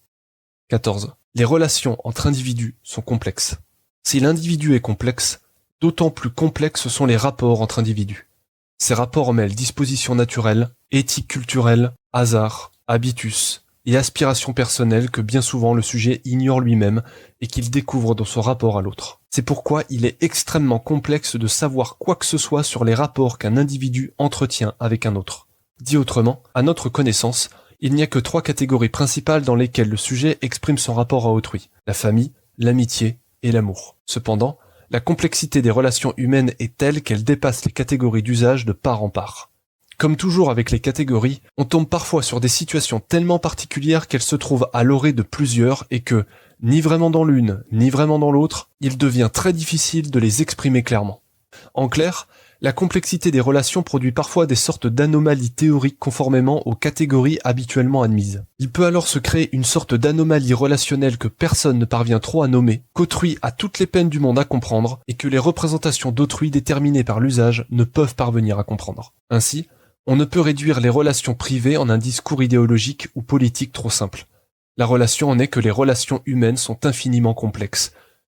14. Les relations entre individus sont complexes. Si l'individu est complexe, d'autant plus complexes sont les rapports entre individus. Ces rapports mêlent dispositions naturelles, éthique culturelle, hasard, habitus, et aspirations personnelles que bien souvent le sujet ignore lui-même et qu'il découvre dans son rapport à l'autre. C'est pourquoi il est extrêmement complexe de savoir quoi que ce soit sur les rapports qu'un individu entretient avec un autre. Dit autrement, à notre connaissance, il n'y a que 3 catégories principales dans lesquelles le sujet exprime son rapport à autrui: la famille, l'amitié et l'amour. Cependant, la complexité des relations humaines est telle qu'elle dépasse les catégories d'usage de part en part. Comme toujours avec les catégories, on tombe parfois sur des situations tellement particulières qu'elles se trouvent à l'orée de plusieurs et que, ni vraiment dans l'une, ni vraiment dans l'autre, il devient très difficile de les exprimer clairement. En clair, la complexité des relations produit parfois des sortes d'anomalies théoriques conformément aux catégories habituellement admises. Il peut alors se créer une sorte d'anomalie relationnelle que personne ne parvient trop à nommer, qu'autrui a toutes les peines du monde à comprendre et que les représentations d'autrui déterminées par l'usage ne peuvent parvenir à comprendre. Ainsi, on ne peut réduire les relations privées en un discours idéologique ou politique trop simple. La relation en est que les relations humaines sont infiniment complexes.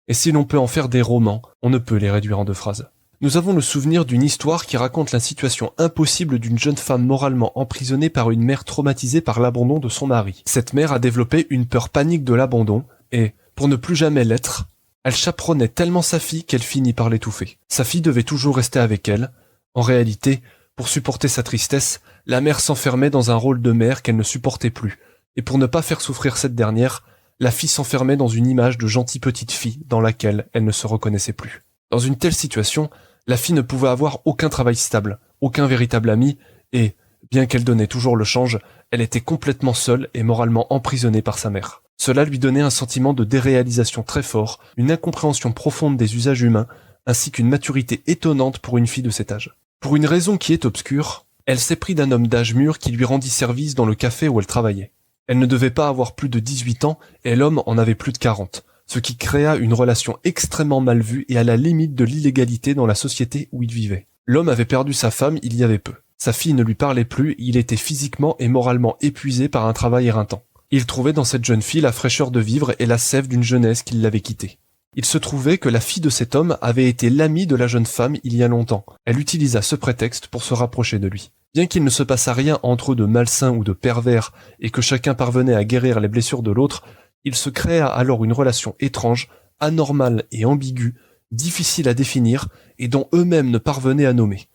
Et si l'on peut en faire des romans, on ne peut les réduire en 2 phrases. Nous avons le souvenir d'une histoire qui raconte la situation impossible d'une jeune femme moralement emprisonnée par une mère traumatisée par l'abandon de son mari. Cette mère a développé une peur panique de l'abandon et, pour ne plus jamais l'être, elle chaperonnait tellement sa fille qu'elle finit par l'étouffer. Sa fille devait toujours rester avec elle. En réalité, pour supporter sa tristesse, la mère s'enfermait dans un rôle de mère qu'elle ne supportait plus, et pour ne pas faire souffrir cette dernière, la fille s'enfermait dans une image de gentille petite fille dans laquelle elle ne se reconnaissait plus. Dans une telle situation, la fille ne pouvait avoir aucun travail stable, aucun véritable ami, et, bien qu'elle donnait toujours le change, elle était complètement seule et moralement emprisonnée par sa mère. Cela lui donnait un sentiment de déréalisation très fort, une incompréhension profonde des usages humains, ainsi qu'une maturité étonnante pour une fille de cet âge. Pour une raison qui est obscure, elle s'est pris d'un homme d'âge mûr qui lui rendit service dans le café où elle travaillait. Elle ne devait pas avoir plus de 18 ans et l'homme en avait plus de 40, ce qui créa une relation extrêmement mal vue et à la limite de l'illégalité dans la société où il vivait. L'homme avait perdu sa femme il y avait peu. Sa fille ne lui parlait plus, il était physiquement et moralement épuisé par un travail éreintant. Il trouvait dans cette jeune fille la fraîcheur de vivre et la sève d'une jeunesse qui l'avait quitté. Il se trouvait que la fille de cet homme avait été l'amie de la jeune femme il y a longtemps. Elle utilisa ce prétexte pour se rapprocher de lui. Bien qu'il ne se passât rien entre eux de malsain ou de pervers et que chacun parvenait à guérir les blessures de l'autre, il se créa alors une relation étrange, anormale et ambiguë, difficile à définir et dont eux-mêmes ne parvenaient à nommer.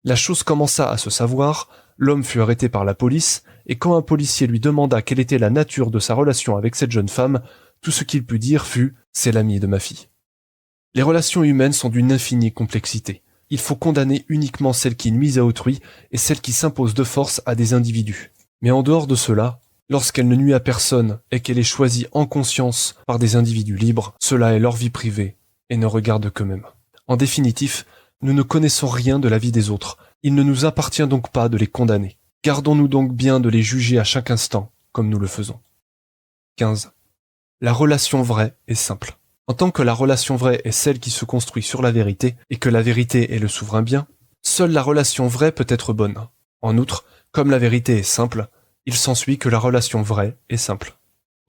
La chose commença à se savoir, l'homme fut arrêté par la police et quand un policier lui demanda quelle était la nature de sa relation avec cette jeune femme, tout ce qu'il put dire fut « c'est l'ami de ma fille ». Les relations humaines sont d'une infinie complexité. Il faut condamner uniquement celles qui nuisent à autrui et celles qui s'imposent de force à des individus. Mais en dehors de cela, lorsqu'elle ne nuit à personne et qu'elle est choisie en conscience par des individus libres, cela est leur vie privée et ne regarde qu'eux-mêmes. En définitive, nous ne connaissons rien de la vie des autres. Il ne nous appartient donc pas de les condamner. Gardons-nous donc bien de les juger à chaque instant, comme nous le faisons. 15. La relation vraie est simple. En tant que la relation vraie est celle qui se construit sur la vérité et que la vérité est le souverain bien, seule la relation vraie peut être bonne. En outre, comme la vérité est simple, il s'ensuit que la relation vraie est simple.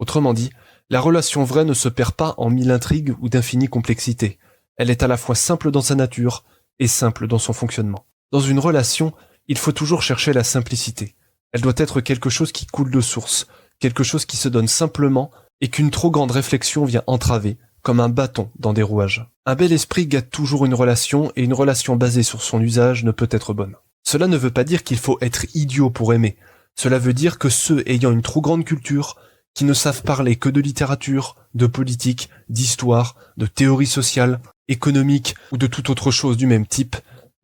Autrement dit, la relation vraie ne se perd pas en mille intrigues ou d'infinies complexités. Elle est à la fois simple dans sa nature et simple dans son fonctionnement. Dans une relation, il faut toujours chercher la simplicité. Elle doit être quelque chose qui coule de source, quelque chose qui se donne simplement et qu'une trop grande réflexion vient entraver, comme un bâton dans des rouages. Un bel esprit gâte toujours une relation et une relation basée sur son usage ne peut être bonne. Cela ne veut pas dire qu'il faut être idiot pour aimer. Cela veut dire que ceux ayant une trop grande culture, qui ne savent parler que de littérature, de politique, d'histoire, de théorie sociale, économique ou de toute autre chose du même type,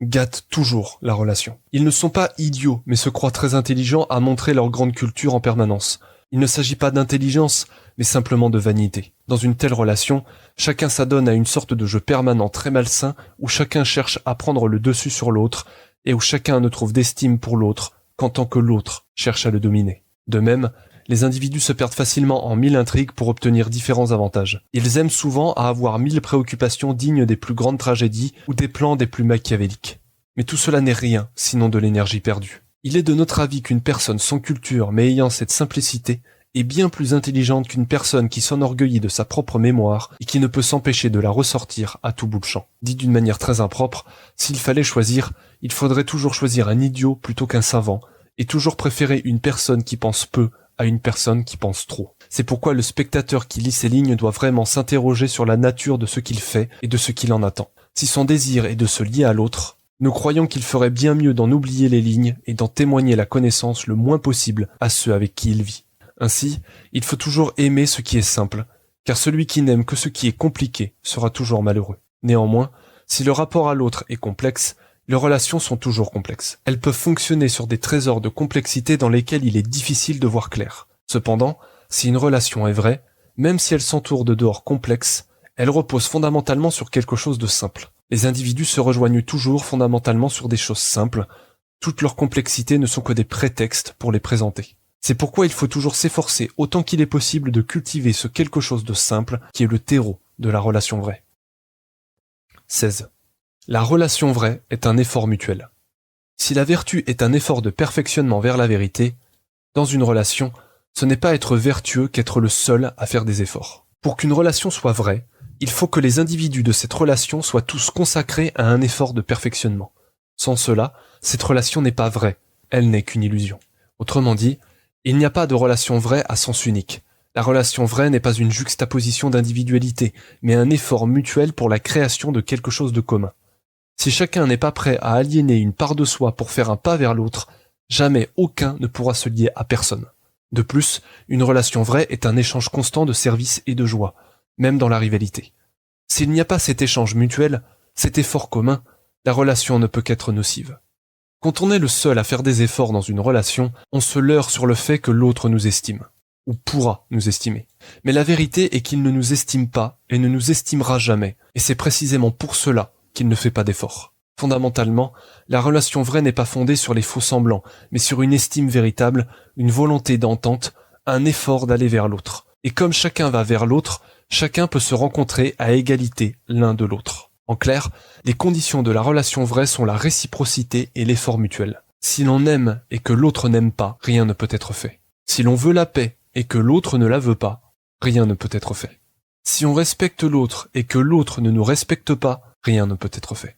gâtent toujours la relation. Ils ne sont pas idiots, mais se croient très intelligents à montrer leur grande culture en permanence. Il ne s'agit pas d'intelligence, mais simplement de vanité. Dans une telle relation, chacun s'adonne à une sorte de jeu permanent très malsain où chacun cherche à prendre le dessus sur l'autre et où chacun ne trouve d'estime pour l'autre qu'en tant que l'autre cherche à le dominer. De même, les individus se perdent facilement en mille intrigues pour obtenir différents avantages. Ils aiment souvent à avoir mille préoccupations dignes des plus grandes tragédies ou des plans des plus machiavéliques. Mais tout cela n'est rien, sinon de l'énergie perdue. Il est de notre avis qu'une personne sans culture mais ayant cette simplicité est bien plus intelligente qu'une personne qui s'enorgueillit de sa propre mémoire et qui ne peut s'empêcher de la ressortir à tout bout de champ. Dit d'une manière très impropre, s'il fallait choisir, il faudrait toujours choisir un idiot plutôt qu'un savant et toujours préférer une personne qui pense peu à une personne qui pense trop. C'est pourquoi le spectateur qui lit ces lignes doit vraiment s'interroger sur la nature de ce qu'il fait et de ce qu'il en attend. Si son désir est de se lier à l'autre, nous croyons qu'il ferait bien mieux d'en oublier les lignes et d'en témoigner la connaissance le moins possible à ceux avec qui il vit. Ainsi, il faut toujours aimer ce qui est simple, car celui qui n'aime que ce qui est compliqué sera toujours malheureux. Néanmoins, si le rapport à l'autre est complexe, les relations sont toujours complexes. Elles peuvent fonctionner sur des trésors de complexité dans lesquels il est difficile de voir clair. Cependant, si une relation est vraie, même si elle s'entoure de dehors complexes, elle repose fondamentalement sur quelque chose de simple. Les individus se rejoignent toujours fondamentalement sur des choses simples. Toutes leurs complexités ne sont que des prétextes pour les présenter. C'est pourquoi il faut toujours s'efforcer autant qu'il est possible de cultiver ce quelque chose de simple qui est le terreau de la relation vraie. 16. La relation vraie est un effort mutuel. Si la vertu est un effort de perfectionnement vers la vérité, dans une relation, ce n'est pas être vertueux qu'être le seul à faire des efforts. Pour qu'une relation soit vraie, il faut que les individus de cette relation soient tous consacrés à un effort de perfectionnement. Sans cela, cette relation n'est pas vraie, elle n'est qu'une illusion. Autrement dit, il n'y a pas de relation vraie à sens unique. La relation vraie n'est pas une juxtaposition d'individualité, mais un effort mutuel pour la création de quelque chose de commun. Si chacun n'est pas prêt à aliéner une part de soi pour faire un pas vers l'autre, jamais aucun ne pourra se lier à personne. De plus, une relation vraie est un échange constant de services et de joie, même dans la rivalité. S'il n'y a pas cet échange mutuel, cet effort commun, la relation ne peut qu'être nocive. Quand on est le seul à faire des efforts dans une relation, on se leurre sur le fait que l'autre nous estime, ou pourra nous estimer. Mais la vérité est qu'il ne nous estime pas et ne nous estimera jamais, et c'est précisément pour cela qu'il ne fait pas d'efforts. Fondamentalement, la relation vraie n'est pas fondée sur les faux semblants, mais sur une estime véritable, une volonté d'entente, un effort d'aller vers l'autre. Et comme chacun va vers l'autre, chacun peut se rencontrer à égalité l'un de l'autre. En clair, les conditions de la relation vraie sont la réciprocité et l'effort mutuel. Si l'on aime et que l'autre n'aime pas, rien ne peut être fait. Si l'on veut la paix et que l'autre ne la veut pas, rien ne peut être fait. Si on respecte l'autre et que l'autre ne nous respecte pas, rien ne peut être fait.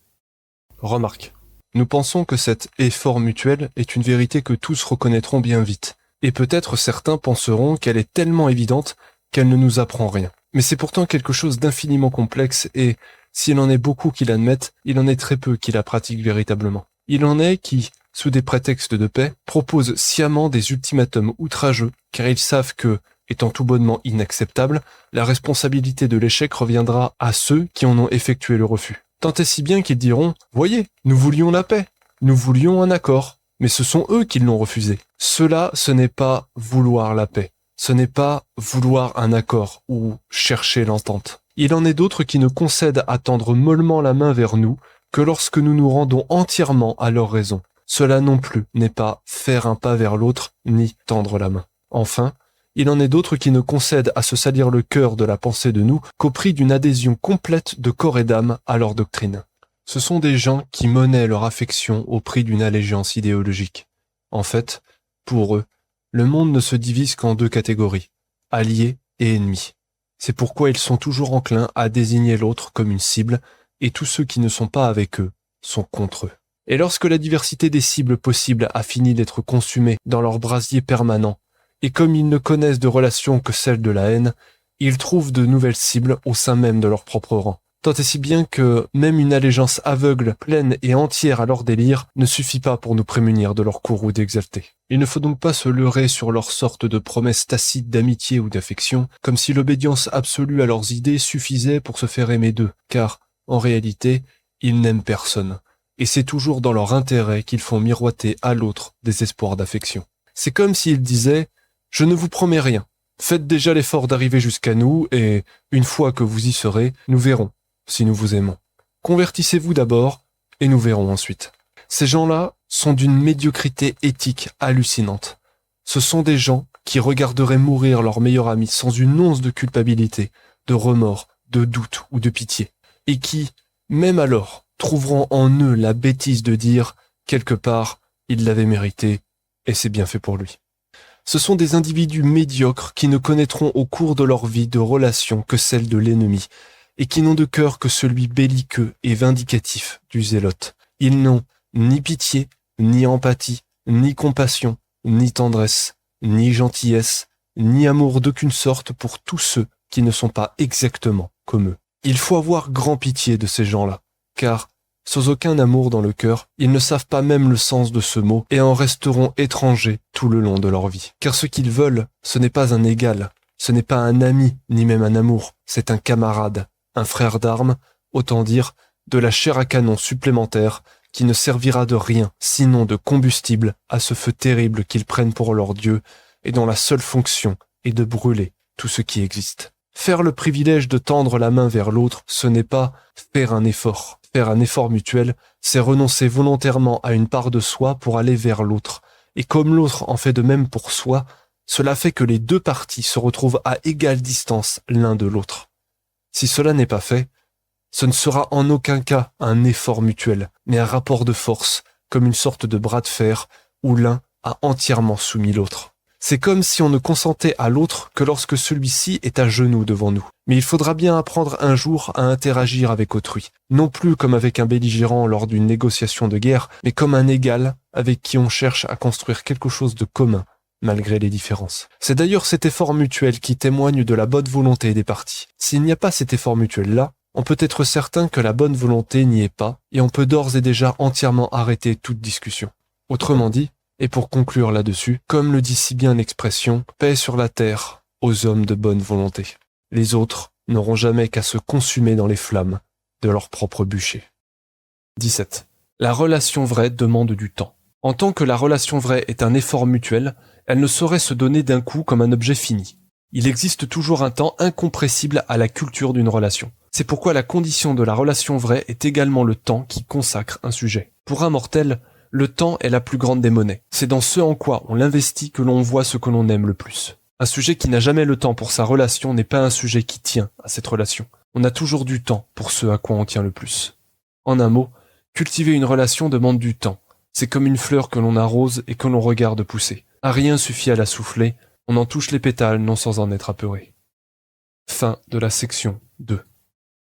Remarque. Nous pensons que cet effort mutuel est une vérité que tous reconnaîtront bien vite, et peut-être certains penseront qu'elle est tellement évidente qu'elle ne nous apprend rien. Mais c'est pourtant quelque chose d'infiniment complexe et, s'il en est beaucoup qui l'admettent, il en est très peu qui la pratiquent véritablement. Il en est qui, sous des prétextes de paix, proposent sciemment des ultimatums outrageux, car ils savent que, étant tout bonnement inacceptable, la responsabilité de l'échec reviendra à ceux qui en ont effectué le refus. Tant et si bien qu'ils diront « Voyez, nous voulions la paix, nous voulions un accord, mais ce sont eux qui l'ont refusé. » Cela, ce n'est pas vouloir la paix, ce n'est pas vouloir un accord ou chercher l'entente. Il en est d'autres qui ne concèdent à tendre mollement la main vers nous que lorsque nous nous rendons entièrement à leur raison. Cela non plus n'est pas faire un pas vers l'autre, ni tendre la main. Enfin, il en est d'autres qui ne concèdent à se salir le cœur de la pensée de nous qu'au prix d'une adhésion complète de corps et d'âme à leur doctrine. Ce sont des gens qui monnaient leur affection au prix d'une allégeance idéologique. En fait, pour eux, le monde ne se divise qu'en deux catégories, alliés et ennemis. C'est pourquoi ils sont toujours enclins à désigner l'autre comme une cible, et tous ceux qui ne sont pas avec eux sont contre eux. Et lorsque la diversité des cibles possibles a fini d'être consumée dans leur brasier permanent, et comme ils ne connaissent de relation que celle de la haine, ils trouvent de nouvelles cibles au sein même de leur propre rang. Tant et si bien que même une allégeance aveugle, pleine et entière à leur délire ne suffit pas pour nous prémunir de leur courroux d'exaltés. Il ne faut donc pas se leurrer sur leur sorte de promesses tacites d'amitié ou d'affection, comme si l'obédience absolue à leurs idées suffisait pour se faire aimer d'eux, car, en réalité, ils n'aiment personne. Et c'est toujours dans leur intérêt qu'ils font miroiter à l'autre des espoirs d'affection. C'est comme s'ils disaient « Je ne vous promets rien. Faites déjà l'effort d'arriver jusqu'à nous et, une fois que vous y serez, nous verrons si nous vous aimons. Convertissez-vous d'abord et nous verrons ensuite. » Ces gens-là sont d'une médiocrité éthique hallucinante. Ce sont des gens qui regarderaient mourir leur meilleur ami sans une once de culpabilité, de remords, de doute ou de pitié, et qui, même alors, trouveront en eux la bêtise de dire, quelque part, il l'avait mérité, et c'est bien fait pour lui. Ce sont des individus médiocres qui ne connaîtront au cours de leur vie de relation que celle de l'ennemi, et qui n'ont de cœur que celui belliqueux et vindicatif du zélote. Ils n'ont ni pitié, ni empathie, ni compassion, ni tendresse, ni gentillesse, ni amour d'aucune sorte pour tous ceux qui ne sont pas exactement comme eux. Il faut avoir grand pitié de ces gens-là, car, sans aucun amour dans le cœur, ils ne savent pas même le sens de ce mot et en resteront étrangers tout le long de leur vie. Car ce qu'ils veulent, ce n'est pas un égal, ce n'est pas un ami, ni même un amour, c'est un camarade, un frère d'armes, autant dire, de la chair à canon supplémentaire qui ne servira de rien, sinon de combustible à ce feu terrible qu'ils prennent pour leur Dieu et dont la seule fonction est de brûler tout ce qui existe. Faire le privilège de tendre la main vers l'autre, ce n'est pas faire un effort. Faire un effort mutuel, c'est renoncer volontairement à une part de soi pour aller vers l'autre. Et comme l'autre en fait de même pour soi, cela fait que les deux parties se retrouvent à égale distance l'un de l'autre. Si cela n'est pas fait, ce ne sera en aucun cas un effort mutuel, mais un rapport de force, comme une sorte de bras de fer, où l'un a entièrement soumis l'autre. C'est comme si on ne consentait à l'autre que lorsque celui-ci est à genoux devant nous. Mais il faudra bien apprendre un jour à interagir avec autrui, non plus comme avec un belligérant lors d'une négociation de guerre, mais comme un égal avec qui on cherche à construire quelque chose de commun, malgré les différences. C'est d'ailleurs cet effort mutuel qui témoigne de la bonne volonté des parties. S'il n'y a pas cet effort mutuel-là, on peut être certain que la bonne volonté n'y est pas, et on peut d'ores et déjà entièrement arrêter toute discussion. Autrement dit, et pour conclure là-dessus, comme le dit si bien l'expression « paix sur la terre aux hommes de bonne volonté ». Les autres n'auront jamais qu'à se consumer dans les flammes de leur propre bûcher. 17. La relation vraie demande du temps. En tant que la relation vraie est un effort mutuel, elle ne saurait se donner d'un coup comme un objet fini. Il existe toujours un temps incompressible à la culture d'une relation. C'est pourquoi la condition de la relation vraie est également le temps qui consacre un sujet. Pour un mortel, le temps est la plus grande des monnaies. C'est dans ce en quoi on l'investit que l'on voit ce que l'on aime le plus. Un sujet qui n'a jamais le temps pour sa relation n'est pas un sujet qui tient à cette relation. On a toujours du temps pour ce à quoi on tient le plus. En un mot, cultiver une relation demande du temps. C'est comme une fleur que l'on arrose et que l'on regarde pousser. À rien suffit à la souffler, on en touche les pétales non sans en être apeuré. Fin de la section 2.